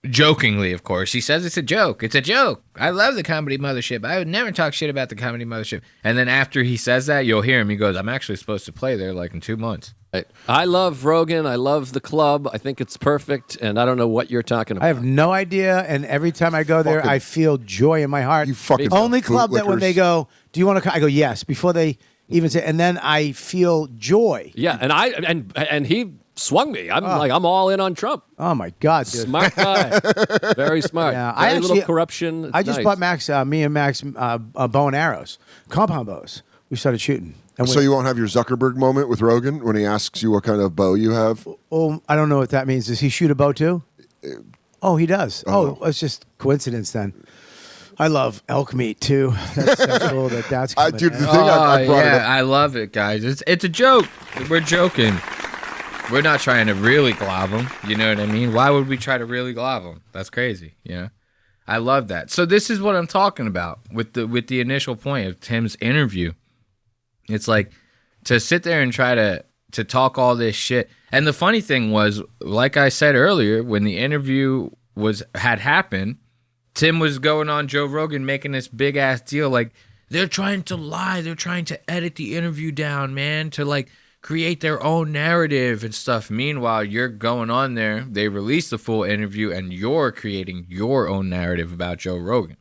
Jokingly, of course. He says it's a joke. It's a joke. I love the Comedy Mothership. I would never talk shit about the Comedy Mothership. And then after he says that, you'll hear him. He goes, I'm actually supposed to play there like in 2 months. Right. I love Rogan. I love the club. I think it's perfect, and I don't know what you're talking about. I have no idea, and every time I go there, I feel joy in my heart. You fucking only club that when they go, do you want to come? I go, yes, before they even say, and then I feel joy. Yeah, and he swung me. I'm all in on Trump. Oh my God, dude. Smart guy. Very smart. Yeah, Very little corruption. I just Nice. bought Max, me and Max, bow and arrows, compound bows. We started shooting. And So you won't have your Zuckerberg moment with Rogan when he asks you what kind of bow you have? Oh, I don't know what that means. Does he shoot a bow too? Oh, he does. Oh, it's just coincidence then. I love elk meat too. That's cool that's coming. Dude, the thing I brought it up. I love it, guys. It's a joke. We're joking. We're not trying to really glob them. You know what I mean? Why would we try to really glob them? That's crazy. You know? I love that. So this is what I'm talking about with the initial point of Tim's interview. It's like to sit there and try to talk all this shit. And the funny thing was, like I said earlier, when the interview had happened, Tim was going on Joe Rogan making this big ass deal like they're trying to lie, they're trying to edit the interview down, man, to like create their own narrative and stuff. Meanwhile, you're going on there, they release the full interview and you're creating your own narrative about Joe Rogan.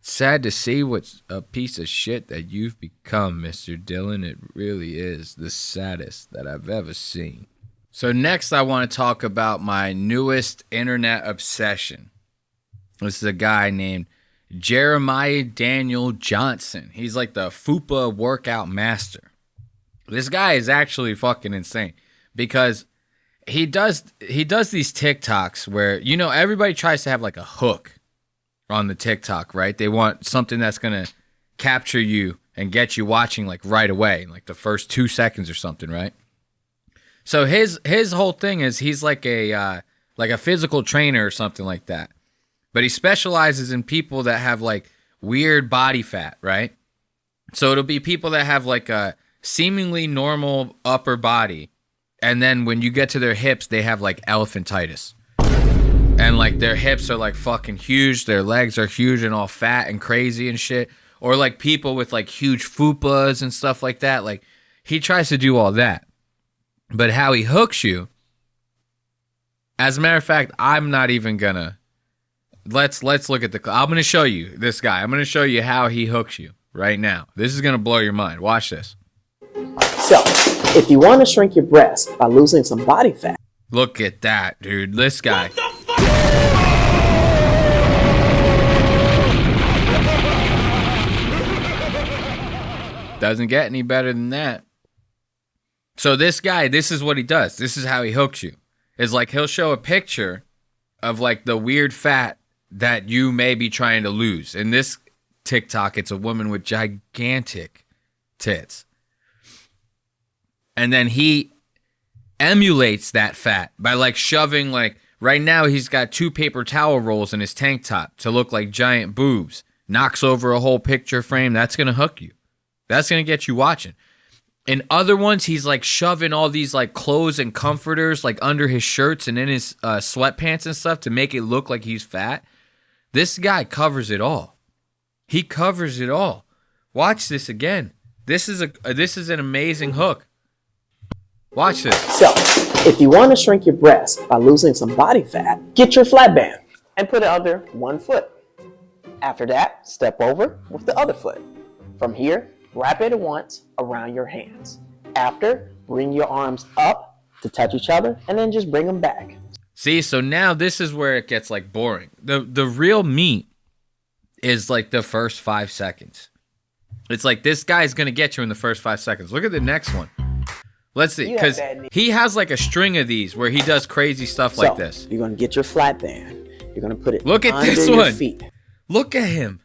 Sad to see what's a piece of shit that you've become, Mr. Dillon. It really is the saddest that I've ever seen. So next I want to talk about my newest internet obsession. This is a guy named Jeremiah Daniel Johnson. He's like the FUPA workout master. This guy is actually fucking insane because he does these TikToks where, you know, everybody tries to have like a hook on the TikTok, right? They want something that's going to capture you and get you watching like right away, like the first 2 seconds or something, right? So his whole thing is he's like a physical trainer or something like that. But he specializes in people that have like weird body fat, right? So it'll be people that have like a seemingly normal upper body. And then when you get to their hips, they have like elephantitis. And like their hips are like fucking huge. Their legs are huge and all fat and crazy and shit. Or like people with like huge fupas and stuff like that. Like he tries to do all that. But how he hooks you, as a matter of fact, I'm not even gonna. Let's look at I'm going to show you this guy. I'm going to show you how he hooks you right now. This is going to blow your mind. Watch this. So, if you want to shrink your breast by losing some body fat. Look at that, dude. This guy. Doesn't get any better than that. So this guy, this is what he does. This is how he hooks you. It's like he'll show a picture of like the weird fat that you may be trying to lose. In this TikTok, it's a woman with gigantic tits. And then he emulates that fat by like shoving like, right now he's got 2 paper towel rolls in his tank top to look like giant boobs. Knocks over a whole picture frame. That's going to hook you. That's going to get you watching. In other ones, he's like shoving all these like clothes and comforters like under his shirts and in his sweatpants and stuff to make it look like he's fat. This guy covers it all. He covers it all. Watch this again. This is an amazing hook. Watch this. So, if you want to shrink your breast by losing some body fat, get your flat band and put it under one foot. After that, step over with the other foot. From here, wrap it once around your hands. After, bring your arms up to touch each other and then just bring them back. See, so now this is where it gets like boring. The real meat is like the first 5 seconds. It's like this guy's going to get you in the first 5 seconds. Look at the next one. Let's see, because he has like a string of these where he does crazy stuff like this. You're going to get your flat band. You're going to put it Look at under this your one. feet. Look at him.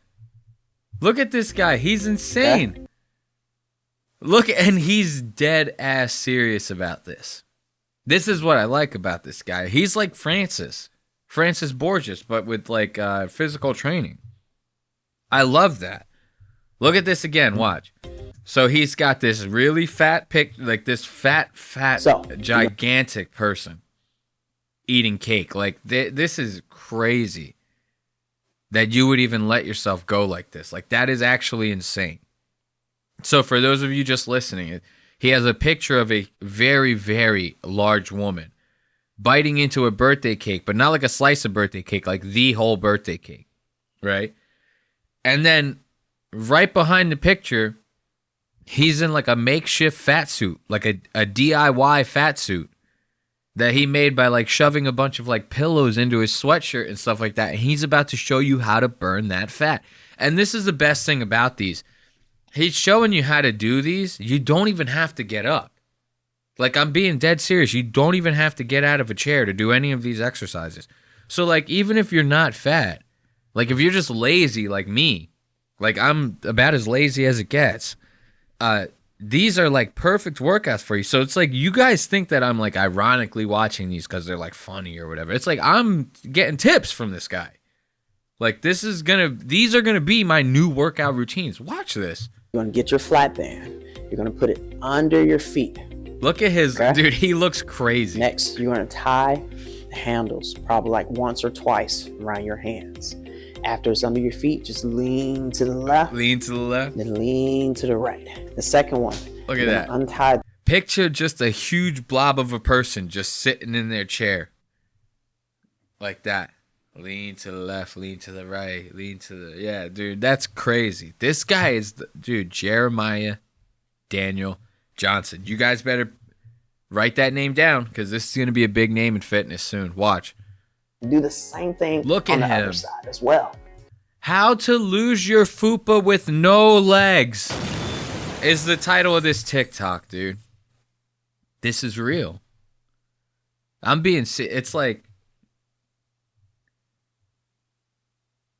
Look at this guy. He's insane. Okay. Look, and he's dead ass serious about this. This is what I like about this guy. He's like Francis Borges, but with like physical training. I love that. Look at this again. Watch. So he's got this really fat like this fat, gigantic person eating cake. Like this is crazy that you would even let yourself go like this. Like that is actually insane. So for those of you just listening, he has a picture of a very, very large woman biting into a birthday cake, but not like a slice of birthday cake, like the whole birthday cake, right? And then right behind the picture, he's in like a makeshift fat suit, like a DIY fat suit, that he made by like shoving a bunch of like pillows into his sweatshirt and stuff like that. And he's about to show you how to burn that fat. And this is the best thing about these. He's showing you how to do these. You don't even have to get up. Like, I'm being dead serious. You don't even have to get out of a chair to do any of these exercises. So like, even if you're not fat, like if you're just lazy like me, like I'm about as lazy as it gets, these are like perfect workouts for you. So it's like you guys think that I'm like ironically watching these because they're like funny or whatever. It's like I'm getting tips from this guy. Like these are gonna be my new workout routines. Watch this. You're gonna get your flat band. You're gonna put it under your feet. Look at his dude. He looks crazy. Next, you're gonna tie the handles probably like once or twice around your hands. After it's under your feet, just lean to the left. Lean to the left. Then lean to the right. The second one. Look at that. Untie. Picture just a huge blob of a person just sitting in their chair. Like that. Lean to the left, lean to the right, lean to the... Yeah, dude, that's crazy. This guy is... Dude, Jeremiah Daniel Johnson. You guys better write that name down because this is going to be a big name in fitness soon. Watch. Do the same thing Look on at the him. other side as well. How to lose your fupa with no legs is the title of this TikTok, dude. This is real. I'm being... It's like...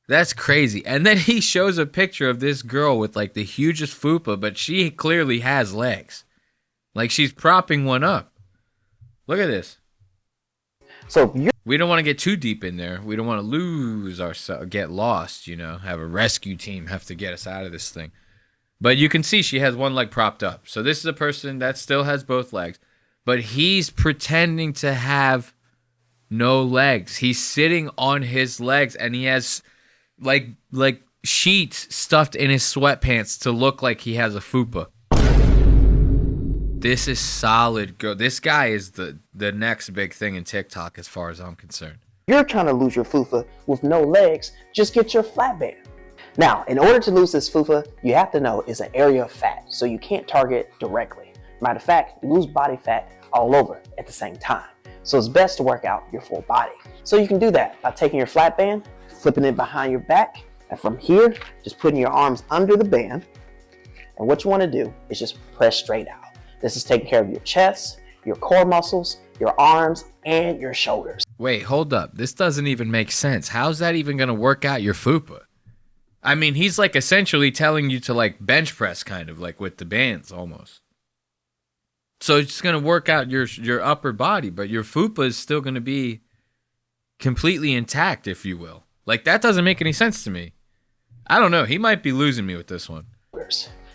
That's crazy. And then he shows a picture of this girl with like the hugest fupa, but she clearly has legs. Like she's propping one up. Look at this. So we don't want to get too deep in there. We don't want to lose ourselves, get lost, you know, have a rescue team have to get us out of this thing. But you can see she has one leg propped up. So this is a person that still has both legs, but he's pretending to have no legs. He's sitting on his legs and he has like sheets stuffed in his sweatpants to look like he has a fupa. This is solid. This guy is the next big thing in TikTok as far as I'm concerned. You're trying to lose your fupa with no legs, just get your flat band. Now, in order to lose this fupa, you have to know it's an area of fat, so you can't target directly. Matter of fact, you lose body fat all over at the same time. So it's best to work out your full body. So you can do that by taking your flat band, flipping it behind your back, and from here, just putting your arms under the band. And what you want to do is just press straight out. This is taking care of your chest, your core muscles, your arms, and your shoulders. Wait, hold up. This doesn't even make sense. How's that even going to work out your fupa? I mean, he's like essentially telling you to like bench press kind of like with the bands almost. So it's going to work out your upper body, but your fupa is still going to be completely intact, if you will. Like, that doesn't make any sense to me. I don't know. He might be losing me with this one.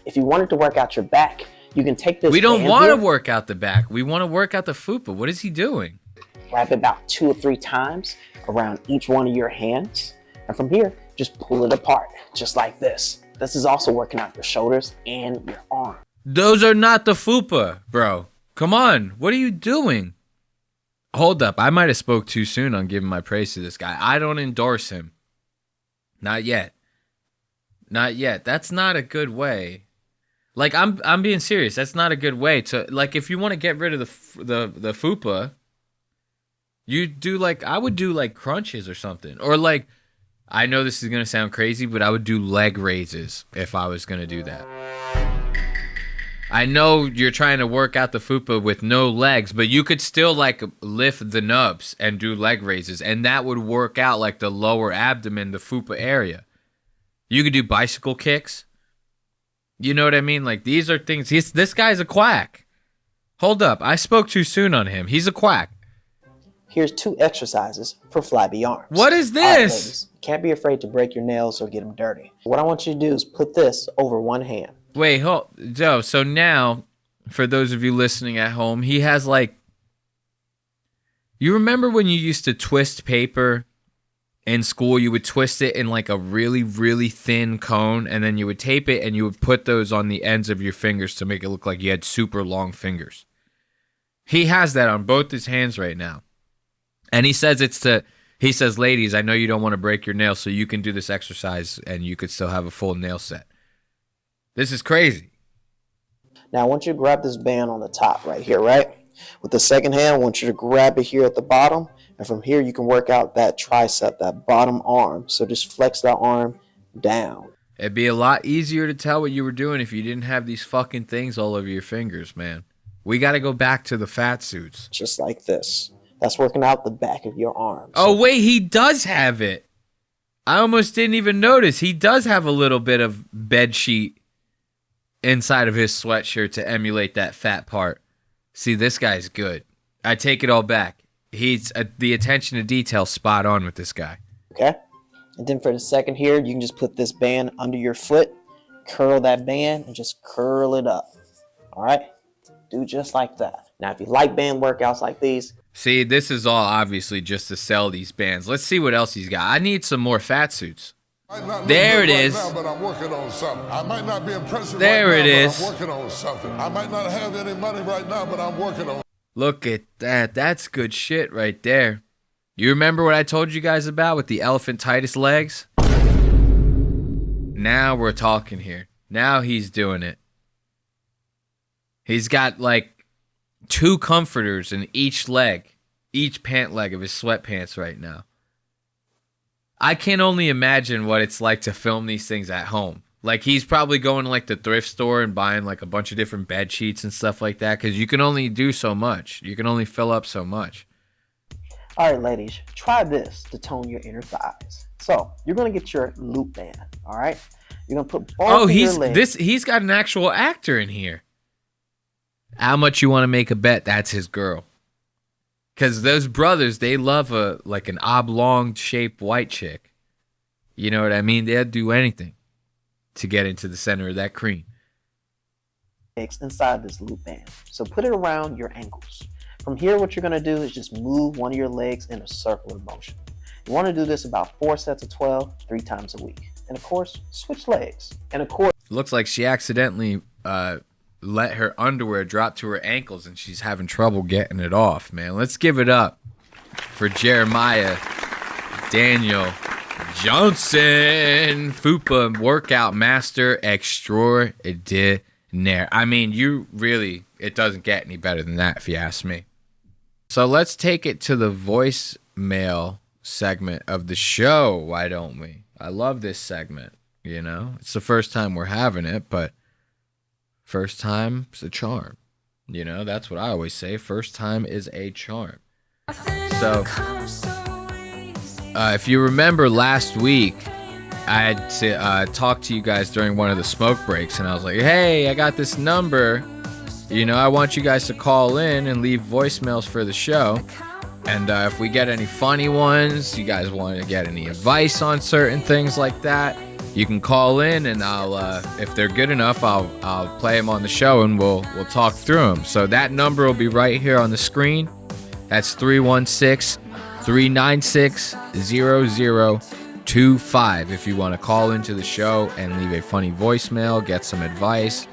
If you wanted to work out your back, you can take this. We don't want to work out the back. We want to work out the fupa. What is he doing? Wrap it about 2 or 3 times around each one of your hands. And from here, just pull it apart, just like this. This is also working out your shoulders and your arm. Those are not the fupa, bro. Come on. What are you doing? Hold up. I might have spoke too soon on giving my praise to this guy. I don't endorse him. Not yet. Not yet. That's not a good way. Like, I'm being serious. That's not a good way to, like, if you want to get rid of the fupa, you do like, I would do like crunches or something. Or like, I know this is going to sound crazy, but I would do leg raises if I was going to do that. I know you're trying to work out the fupa with no legs, but you could still like lift the nubs and do leg raises, and that would work out like the lower abdomen, the fupa area. You could do bicycle kicks. You know what I mean? Like, these are things. This guy's a quack. Hold up. I spoke too soon on him. He's a quack. Here's 2 exercises for flabby arms. What is this? All right, ladies, can't be afraid to break your nails or get them dirty. What I want you to do is put this over one hand. Wait, Joe, so now, for those of you listening at home, he has like, you remember when you used to twist paper in school? You would twist it in like a really, really thin cone, and then you would tape it, and you would put those on the ends of your fingers to make it look like you had super long fingers. He has that on both his hands right now. And he says he says, ladies, I know you don't want to break your nails, so you can do this exercise, and you could still have a full nail set. This is crazy. Now, I want you to grab this band on the top right here, right? With the second hand, I want you to grab it here at the bottom, and from here you can work out that tricep, that bottom arm. So just flex that arm down. It'd be a lot easier to tell what you were doing if you didn't have these fucking things all over your fingers, man. We got to go back to the fat suits. Just like this. That's working out the back of your arm. Oh, wait, he does have it. I almost didn't even notice. He does have a little bit of bed sheet inside of his sweatshirt to emulate that fat part. See, this guy's good. I take it all back. He's the attention to detail spot on with this guy. Okay. And then for the second here, you can just put this band under your foot, curl that band, and just curl it up. All right? Do just like that. Now, if you like band workouts like these. See, this is all obviously just to sell these bands. Let's see what else he's got. I need some more fat suits. There it is. But I'm working on something. I might not be impressive there right it now, is. but I'm working on something. I might not have any money right now, but I'm working on. Look at that. That's good shit right there. You remember what I told you guys about with the elephantitis legs? Now we're talking here. Now he's doing it. He's got like 2 comforters in each leg, each pant leg of his sweatpants right now. I can only imagine what it's like to film these things at home. Like, he's probably going to like the thrift store and buying like a bunch of different bed sheets and stuff like that, because you can only do so much. You can only fill up so much. All right, ladies, try this to tone your inner thighs. So you're gonna get your loop band. All right, you're gonna put both of your legs. He's got an actual actor in here. How much you want to make a bet that's his girl? Because those brothers, they love like an oblong shaped white chick. You know what I mean? They'll do anything to get into the center of that cream. Inside this loop band. So put it around your ankles. From here, what you're going to do is just move one of your legs in a circular motion. You want to do this about 4 sets of 12, 3 times a week. And of course, switch legs. And of course, looks like she accidentally let her underwear drop to her ankles and she's having trouble getting it off, man. Let's give it up for Jeremiah Daniel Johnson, FUPA workout master extraordinaire. I mean, it doesn't get any better than that if you ask me. So let's take it to the voicemail segment of the show, why don't we? I love this segment, you know? It's the first time we're having it, but first time's a charm. You know, that's what I always say. First time is a charm. So, if you remember last week, I had talked to you guys during one of the smoke breaks, and I was like, hey, I got this number. You know, I want you guys to call in and leave voicemails for the show. And if we get any funny ones, you guys want to get any advice on certain things like that, you can call in, and I'll, if they're good enough, I'll play them on the show, and we'll talk through them. So that number will be right here on the screen. That's 316-396-0025 if you want to call into the show and leave a funny voicemail, get some advice.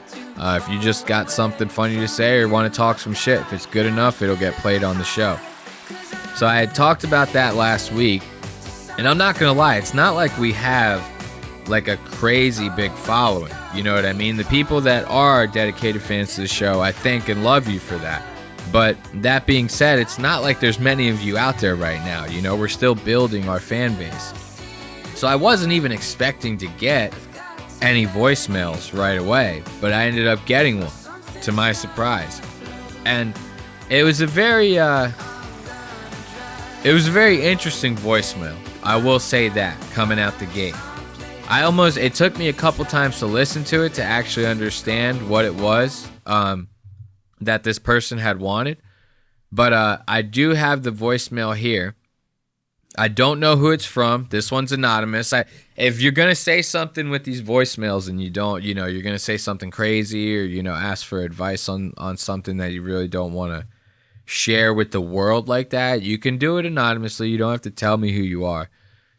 If you just got something funny to say or want to talk some shit, if it's good enough, it'll get played on the show. So I had talked about that last week, and I'm not going to lie, it's not like we have like a crazy big following. You know what I mean? The people that are dedicated fans to the show, I thank and love you for that. But that being said, it's not like there's many of you out there right now. You know, we're still building our fan base. So I wasn't even expecting to get any voicemails right away, but I ended up getting one, to my surprise. And it was a very interesting voicemail. I will say that, coming out the gate. It took me a couple times to listen to it to actually understand what it was that this person had wanted. But I do have the voicemail here. I don't know who it's from. This one's anonymous. If you're going to say something with these voicemails and you don't, you know, you're going to say something crazy or, you know, ask for advice on something that you really don't want to share with the world like that, you can do it anonymously. You don't have to tell me who you are.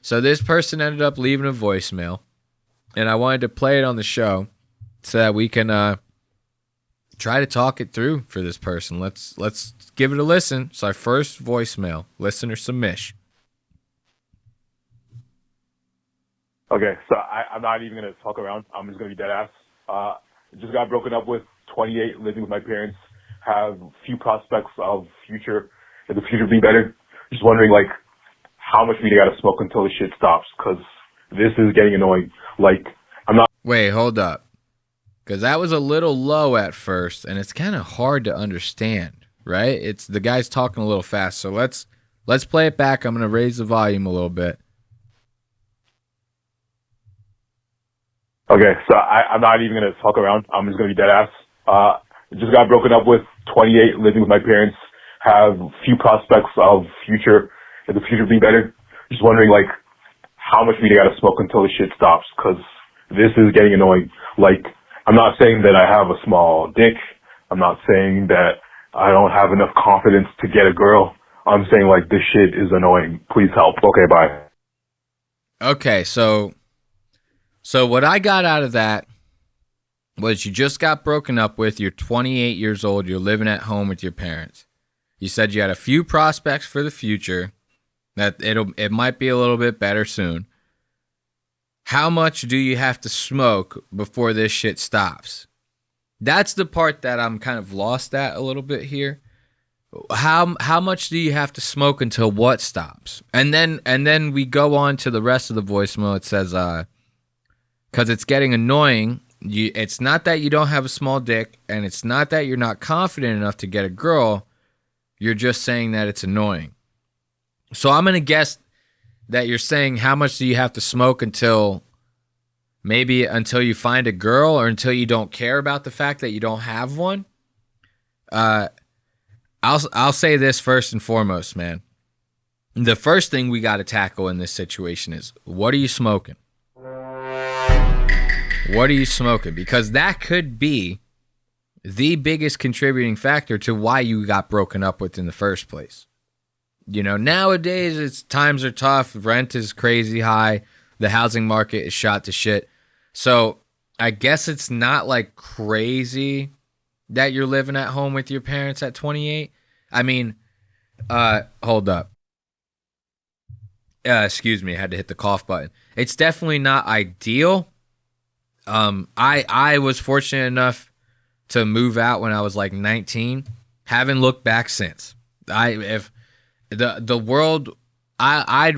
So this person ended up leaving a voicemail, and I wanted to play it on the show so that we can try to talk it through for this person. Let's give it a listen. It's our first voicemail, listener submission. Okay, so I'm not even going to talk around. I'm just going to be dead ass. Just got broken up with, 28, living with my parents. have few prospects of the future being better. Just wondering, like, how much weed I gotta smoke until the shit stops, because this is getting annoying. Like, I'm not. Wait, hold up. Because that was a little low at first, and it's kind of hard to understand, right? It's the guy's talking a little fast, so let's play it back. I'm going to raise the volume a little bit. Okay, so I'm not even gonna fuck around. I'm just gonna be dead ass. Just got broken up with, 28, living with my parents, have few prospects of the future being better. Just wondering, like, how much weed I gotta smoke until the shit stops, because this is getting annoying. Like, I'm not saying that I have a small dick. I'm not saying that I don't have enough confidence to get a girl. I'm saying, like, this shit is annoying. Please help. Okay, bye. Okay, so what I got out of that was you just got broken up with, you're 28 years old, you're living at home with your parents. You said you had a few prospects for the future, that it might be a little bit better soon. How much do you have to smoke before this shit stops? That's the part that I'm kind of lost at a little bit here. How much do you have to smoke until what stops? And then we go on to the rest of the voicemail. It says, because it's getting annoying. It's not that you don't have a small dick, and it's not that you're not confident enough to get a girl. You're just saying that it's annoying. So I'm going to guess that you're saying how much do you have to smoke until you find a girl, or until you don't care about the fact that you don't have one. I'll say this first and foremost, man. The first thing we got to tackle in this situation is, what are you smoking? What are you smoking? Because that could be the biggest contributing factor to why you got broken up with in the first place. You know, nowadays times are tough. Rent is crazy high. The housing market is shot to shit. So I guess it's not like crazy that you're living at home with your parents at 28. I mean, hold up. Excuse me, I had to hit the cough button. It's definitely not ideal. I was fortunate enough to move out when I was like 19. Haven't looked back since. I'd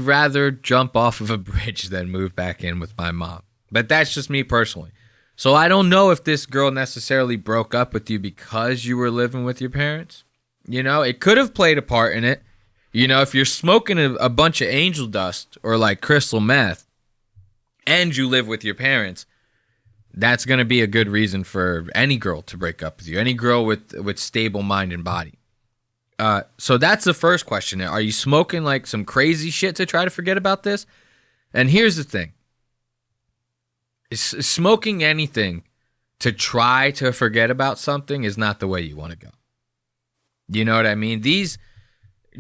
rather jump off of a bridge than move back in with my mom. But that's just me personally. So I don't know if this girl necessarily broke up with you because you were living with your parents. You know, it could have played a part in it. You know, if you're smoking a bunch of angel dust or like crystal meth and you live with your parents, that's going to be a good reason for any girl to break up with you. Any girl with stable mind and body. So that's the first question. Are you smoking like some crazy shit to try to forget about this? And here's the thing. Smoking anything to try to forget about something is not the way you want to go. You know what I mean? These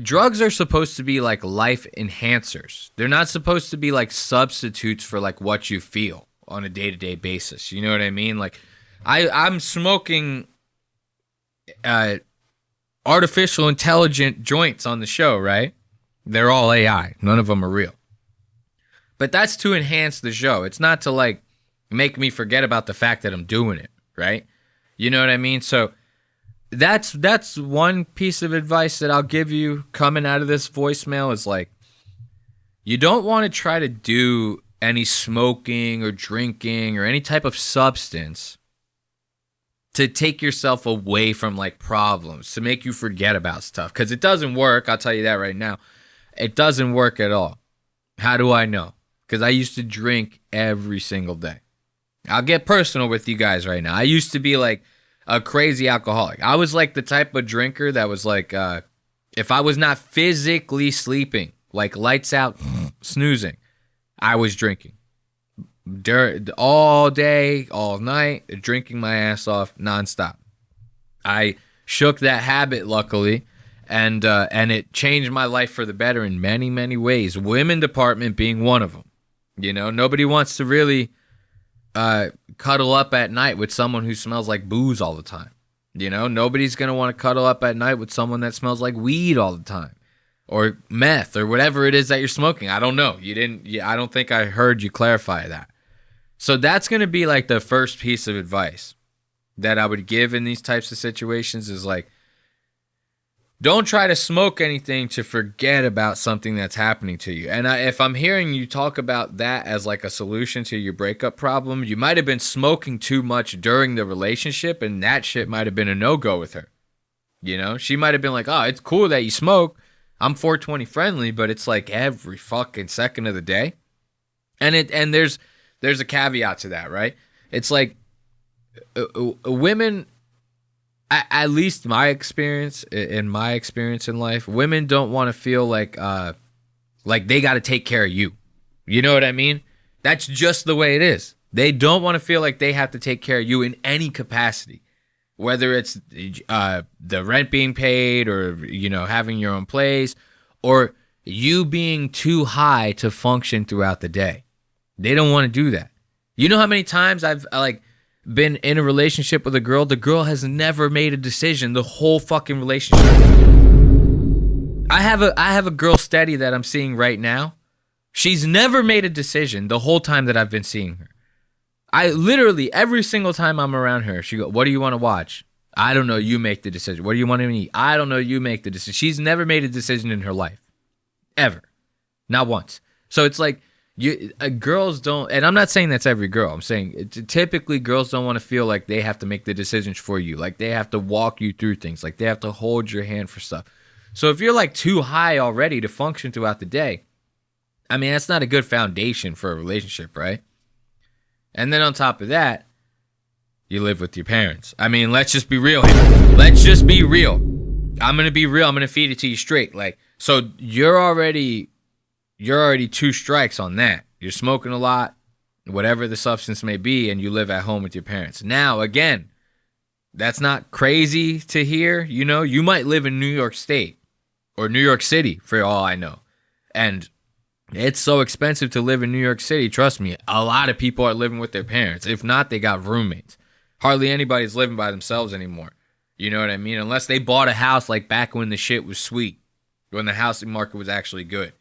drugs are supposed to be like life enhancers. They're not supposed to be like substitutes for like what you feel on a day-to-day basis. You know what I mean? Like I'm smoking artificial intelligent joints on the show, right? They're all AI. None of them are real. But that's to enhance the show. It's not to like make me forget about the fact that I'm doing it, right? You know what I mean? So that's one piece of advice that I'll give you coming out of this voicemail is like, you don't want to try to do any smoking or drinking or any type of substance to take yourself away from like problems, to make you forget about stuff. Because it doesn't work. I'll tell you that right now. It doesn't work at all. How do I know? Because I used to drink every single day. I'll get personal with you guys right now. I used to be like a crazy alcoholic. I was like the type of drinker that was like, if I was not physically sleeping, like lights out, snoozing, I was drinking. All day, all night, drinking my ass off nonstop. I shook that habit, luckily, and it changed my life for the better in many, many ways. Women department being one of them. You know, nobody wants to really cuddle up at night with someone who smells like booze all the time. You know, nobody's going to want to cuddle up at night with someone that smells like weed all the time or meth or whatever it is that you're smoking. I don't know. I don't think I heard you clarify that. So that's going to be like the first piece of advice that I would give in these types of situations is like, don't try to smoke anything to forget about something that's happening to you. And if I'm hearing you talk about that as like a solution to your breakup problem, you might have been smoking too much during the relationship, and that shit might have been a no-go with her. You know, she might have been like, oh, it's cool that you smoke. I'm 420 friendly, but it's like every fucking second of the day. And there's a caveat to that, right? It's like women, at least my experience in life, women don't want to feel like they got to take care of you. You know what I mean? That's just the way it is. They don't want to feel like they have to take care of you in any capacity, whether it's the rent being paid or, you know, having your own place or you being too high to function throughout the day. They don't want to do that. You know how many times I've been in a relationship with a girl, the girl has never made a decision the whole fucking relationship. I have a girl steady that I'm seeing right now. She's never made a decision the whole time that I've been seeing her. I literally, every single time I'm around her, she goes, what do you want to watch? I don't know, you make the decision. What do you want to eat? I don't know, you make the decision. She's never made a decision in her life. Ever. Not once. So it's like, girls don't, and I'm not saying that's every girl. I'm saying typically girls don't want to feel like they have to make the decisions for you. Like they have to walk you through things. Like they have to hold your hand for stuff. So if you're like too high already to function throughout the day, I mean, that's not a good foundation for a relationship, right? And then on top of that, you live with your parents. I mean, let's just be real here. Let's just be real. I'm going to be real. I'm going to feed it to you straight. Like, so you're already 2 strikes on that. You're smoking a lot, whatever the substance may be, and you live at home with your parents. Now, again, that's not crazy to hear. You know, you might live in New York State or New York City for all I know. And it's so expensive to live in New York City. Trust me, a lot of people are living with their parents. If not, they got roommates. Hardly anybody's living by themselves anymore. You know what I mean? Unless they bought a house like back when the shit was sweet, when the housing market was actually good.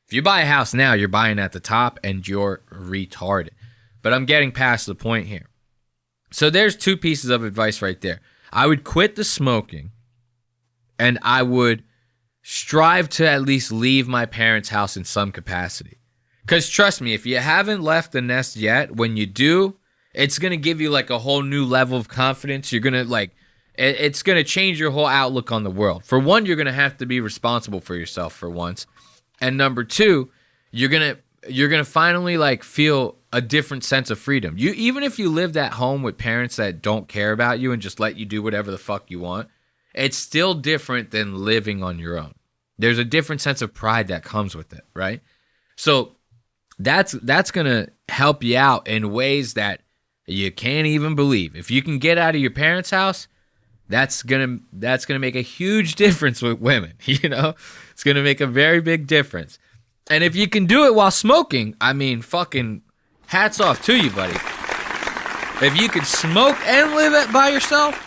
If you buy a house now, you're buying at the top and you're retarded. But I'm getting past the point here. So there's 2 pieces of advice right there. I would quit the smoking and I would strive to at least leave my parents' house in some capacity. Because trust me, if you haven't left the nest yet, when you do, it's going to give you like a whole new level of confidence. You're going to like, it's going to change your whole outlook on the world. For one, you're going to have to be responsible for yourself for once. And number 2, you're gonna finally like feel a different sense of freedom. You even if you lived at home with parents that don't care about you and just let you do whatever the fuck you want, it's still different than living on your own. There's a different sense of pride that comes with it, right? So that's gonna help you out in ways that you can't even believe. If you can get out of your parents' house, that's gonna make a huge difference with women. You know, it's gonna make a very big difference. And if you can do it while smoking, I mean, fucking hats off to you, buddy. If you can smoke and live by yourself,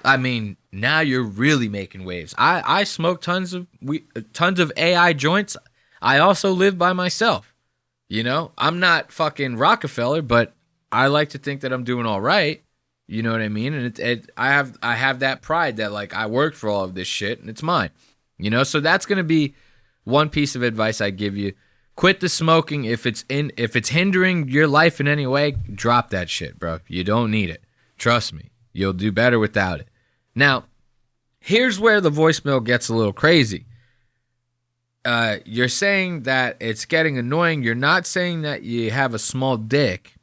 I mean, now you're really making waves. I smoke tons of AI joints. I also live by myself. You know, I'm not fucking Rockefeller, but I like to think that I'm doing all right. You know what I mean? And I have that pride that like I worked for all of this shit and it's mine. You know, so that's gonna be one piece of advice I give you. Quit the smoking. If it's hindering your life in any way, drop that shit, bro. You don't need it. Trust me, you'll do better without it. Now, here's where the voicemail gets a little crazy. You're saying that it's getting annoying. You're not saying that you have a small dick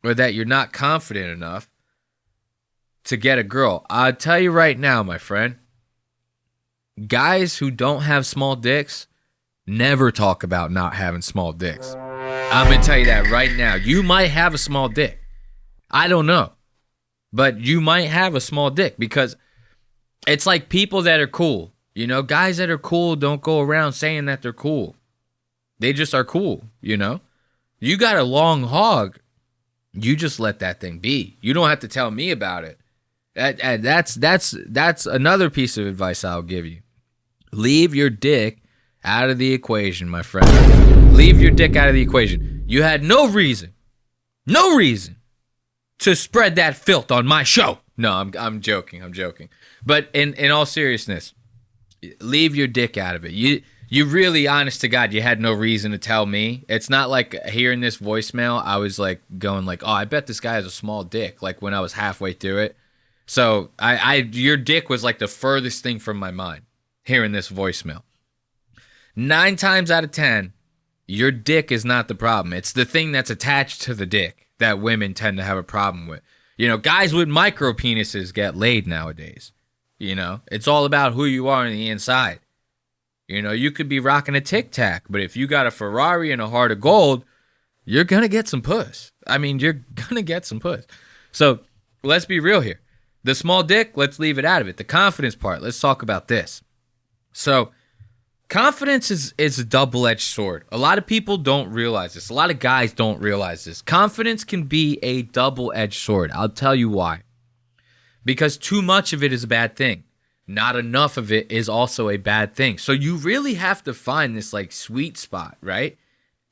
or that you're not confident enough to get a girl. I'll tell you right now, my friend, guys who don't have small dicks never talk about not having small dicks. I'm going to tell you that right now. You might have a small dick. I don't know. But you might have a small dick because it's like people that are cool. You know, guys that are cool don't go around saying that they're cool. They just are cool, you know? You got a long hog. You just let that thing be. You don't have to tell me about it. That's another piece of advice I'll give you. Leave your dick out of the equation, my friend. Leave your dick out of the equation. You had no reason to spread that filth on my show. No, I'm joking. But in all seriousness, leave your dick out of it. You really, honest to God, you had no reason to tell me. It's not like hearing this voicemail, I was like going like, oh, I bet this guy has a small dick, like when I was halfway through it. So your dick was like the furthest thing from my mind, hearing this voicemail. 9 times out of 10, your dick is not the problem. It's the thing that's attached to the dick that women tend to have a problem with. You know, guys with micro penises get laid nowadays. You know, it's all about who you are on the inside. You know, you could be rocking a Tic Tac, but if you got a Ferrari and a heart of gold, you're going to get some puss. I mean, you're going to get some puss. So let's be real here. The small dick, let's leave it out of it. The confidence part, let's talk about this. So confidence is a double-edged sword. A lot of people don't realize this. A lot of guys don't realize this. Confidence can be a double-edged sword. I'll tell you why. Because too much of it is a bad thing. Not enough of it is also a bad thing. So you really have to find this like sweet spot, right?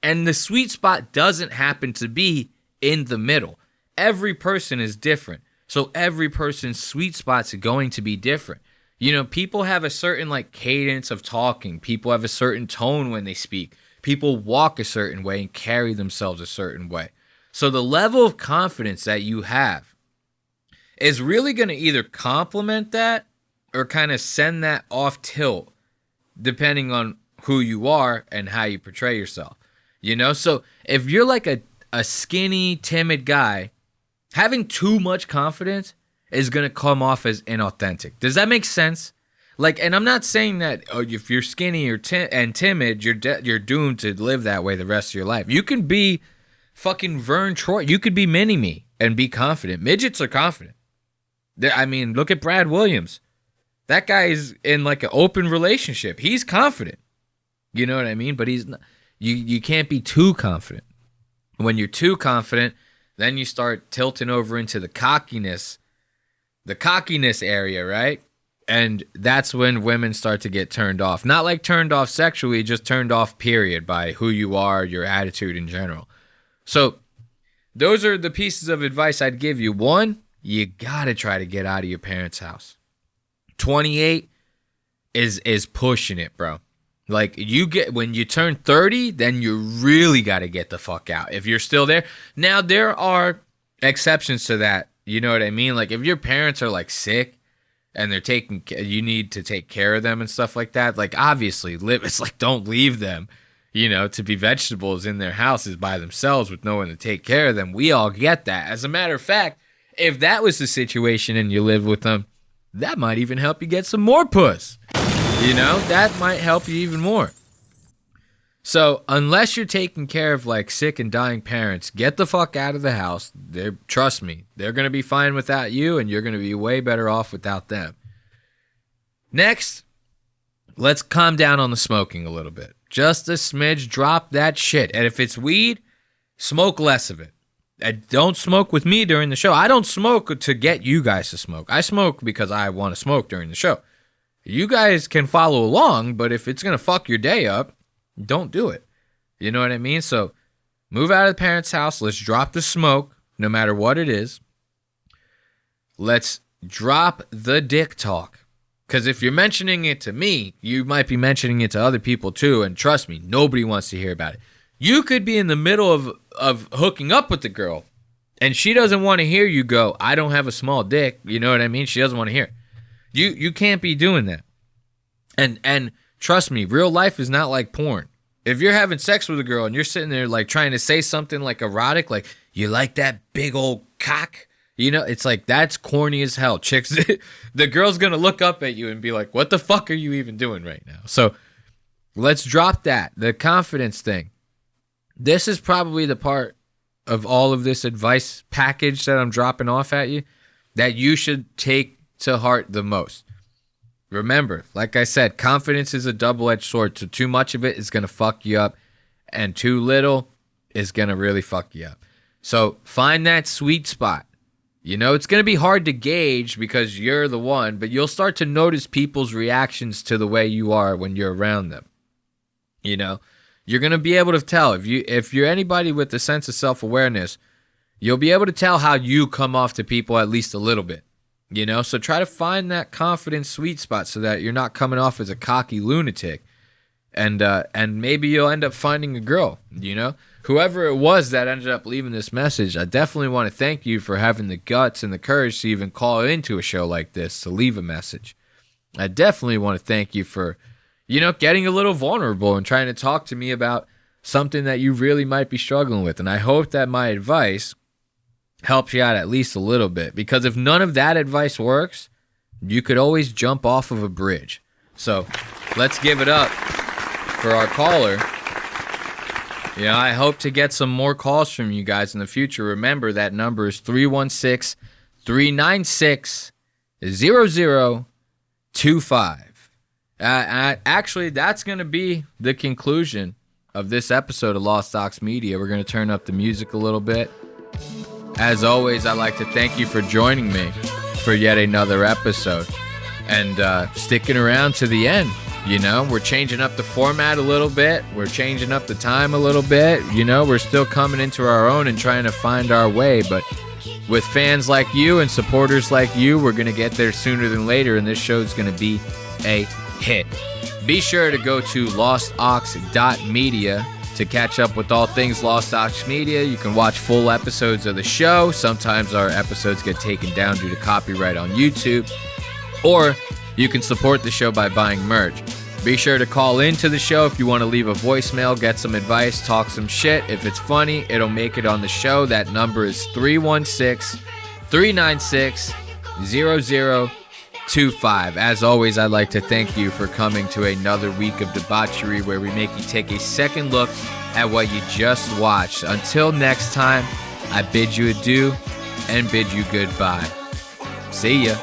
And the sweet spot doesn't happen to be in the middle. Every person is different. So every person's sweet spots are going to be different. You know, people have a certain like cadence of talking. People have a certain tone when they speak. People walk a certain way and carry themselves a certain way. So the level of confidence that you have is really going to either complement that or kind of send that off tilt, depending on who you are and how you portray yourself. You know, so if you're like a skinny, timid guy, having too much confidence is going to come off as inauthentic. Does that make sense? Like, and I'm not saying that if you're skinny or and timid, you're doomed to live that way the rest of your life. You can be fucking Vern Troy. You could be mini-me and be confident. Midgets are confident. I mean, look at Brad Williams. That guy is in like an open relationship. He's confident. You know what I mean? But he's not, you can't be too confident. When you're too confident, then you start tilting over into the cockiness area, right? And that's when women start to get turned off. Not like turned off sexually, just turned off, period, by who you are, your attitude in general. So those are the pieces of advice I'd give you. 1, you got to try to get out of your parents' house. 28 is pushing it, bro. Like, when you turn 30, then you really got to get the fuck out. If you're still there. Now, there are exceptions to that. You know what I mean? Like, if your parents are, like, sick and you need to take care of them and stuff like that, like, obviously, it's like, don't leave them, you know, to be vegetables in their houses by themselves with no one to take care of them. We all get that. As a matter of fact, if that was the situation and you live with them, that might even help you get some more puss. You know, that might help you even more. So unless you're taking care of like sick and dying parents, get the fuck out of the house. Trust me, they're going to be fine without you, and you're going to be way better off without them. Next, let's calm down on the smoking a little bit. Just a smidge, drop that shit. And if it's weed, smoke less of it. Don't smoke with me during the show. I don't smoke to get you guys to smoke. I smoke because I want to smoke during the show. You guys can follow along, but if it's going to fuck your day up, don't do it. You know what I mean? So move out of the parents' house. Let's drop the smoke, no matter what it is. Let's drop the dick talk. Because if you're mentioning it to me, you might be mentioning it to other people too. And trust me, nobody wants to hear about it. You could be in the middle of hooking up with the girl, and she doesn't want to hear you go, I don't have a small dick. You know what I mean? She doesn't want to hear it. You can't be doing that. And trust me, real life is not like porn. If you're having sex with a girl and you're sitting there like trying to say something like erotic, like, you like that big old cock? You know, it's like, that's corny as hell. Chicks, the girl's going to look up at you and be like, what the fuck are you even doing right now? So let's drop that. The confidence thing. This is probably the part of all of this advice package that I'm dropping off at you that you should take to heart the most. Remember, like I said, confidence is a double-edged sword. So too much of it is going to fuck you up, and too little is going to really fuck you up. So find that sweet spot. You know, it's going to be hard to gauge because you're the one, but you'll start to notice people's reactions to the way you are when you're around them. You know, you're going to be able to tell. If you're anybody with a sense of self-awareness, you'll be able to tell how you come off to people at least a little bit. You know, so try to find that confident sweet spot so that you're not coming off as a cocky lunatic. And maybe you'll end up finding a girl, you know? Whoever it was that ended up leaving this message, I definitely want to thank you for having the guts and the courage to even call into a show like this to leave a message. I definitely want to thank you for, you know, getting a little vulnerable and trying to talk to me about something that you really might be struggling with. And I hope that my advice helps you out at least a little bit, because if none of that advice works, you could always jump off of a bridge. So let's give it up for our caller. Yeah, I hope to get some more calls from you guys in the future. Remember, that number is 316-396-0025. Actually, that's going to be the conclusion of this episode of Lost Ox Media. We're going to turn up the music a little bit. As always, I'd like to thank you for joining me for yet another episode and sticking around to the end. You know, we're changing up the format a little bit. We're changing up the time a little bit. You know, we're still coming into our own and trying to find our way. But with fans like you and supporters like you, we're going to get there sooner than later. And this show's going to be a hit. Be sure to go to lostox.media to catch up with all things Lost Ox Media. You can watch full episodes of the show. Sometimes our episodes get taken down due to copyright on YouTube. Or you can support the show by buying merch. Be sure to call into the show if you want to leave a voicemail, get some advice, talk some shit. If it's funny, it'll make it on the show. That number is 316-396-0025. As always, I'd like to thank you for coming to another week of debauchery where we make you take a second look at what you just watched. Until next time, I bid you adieu and bid you goodbye. See ya.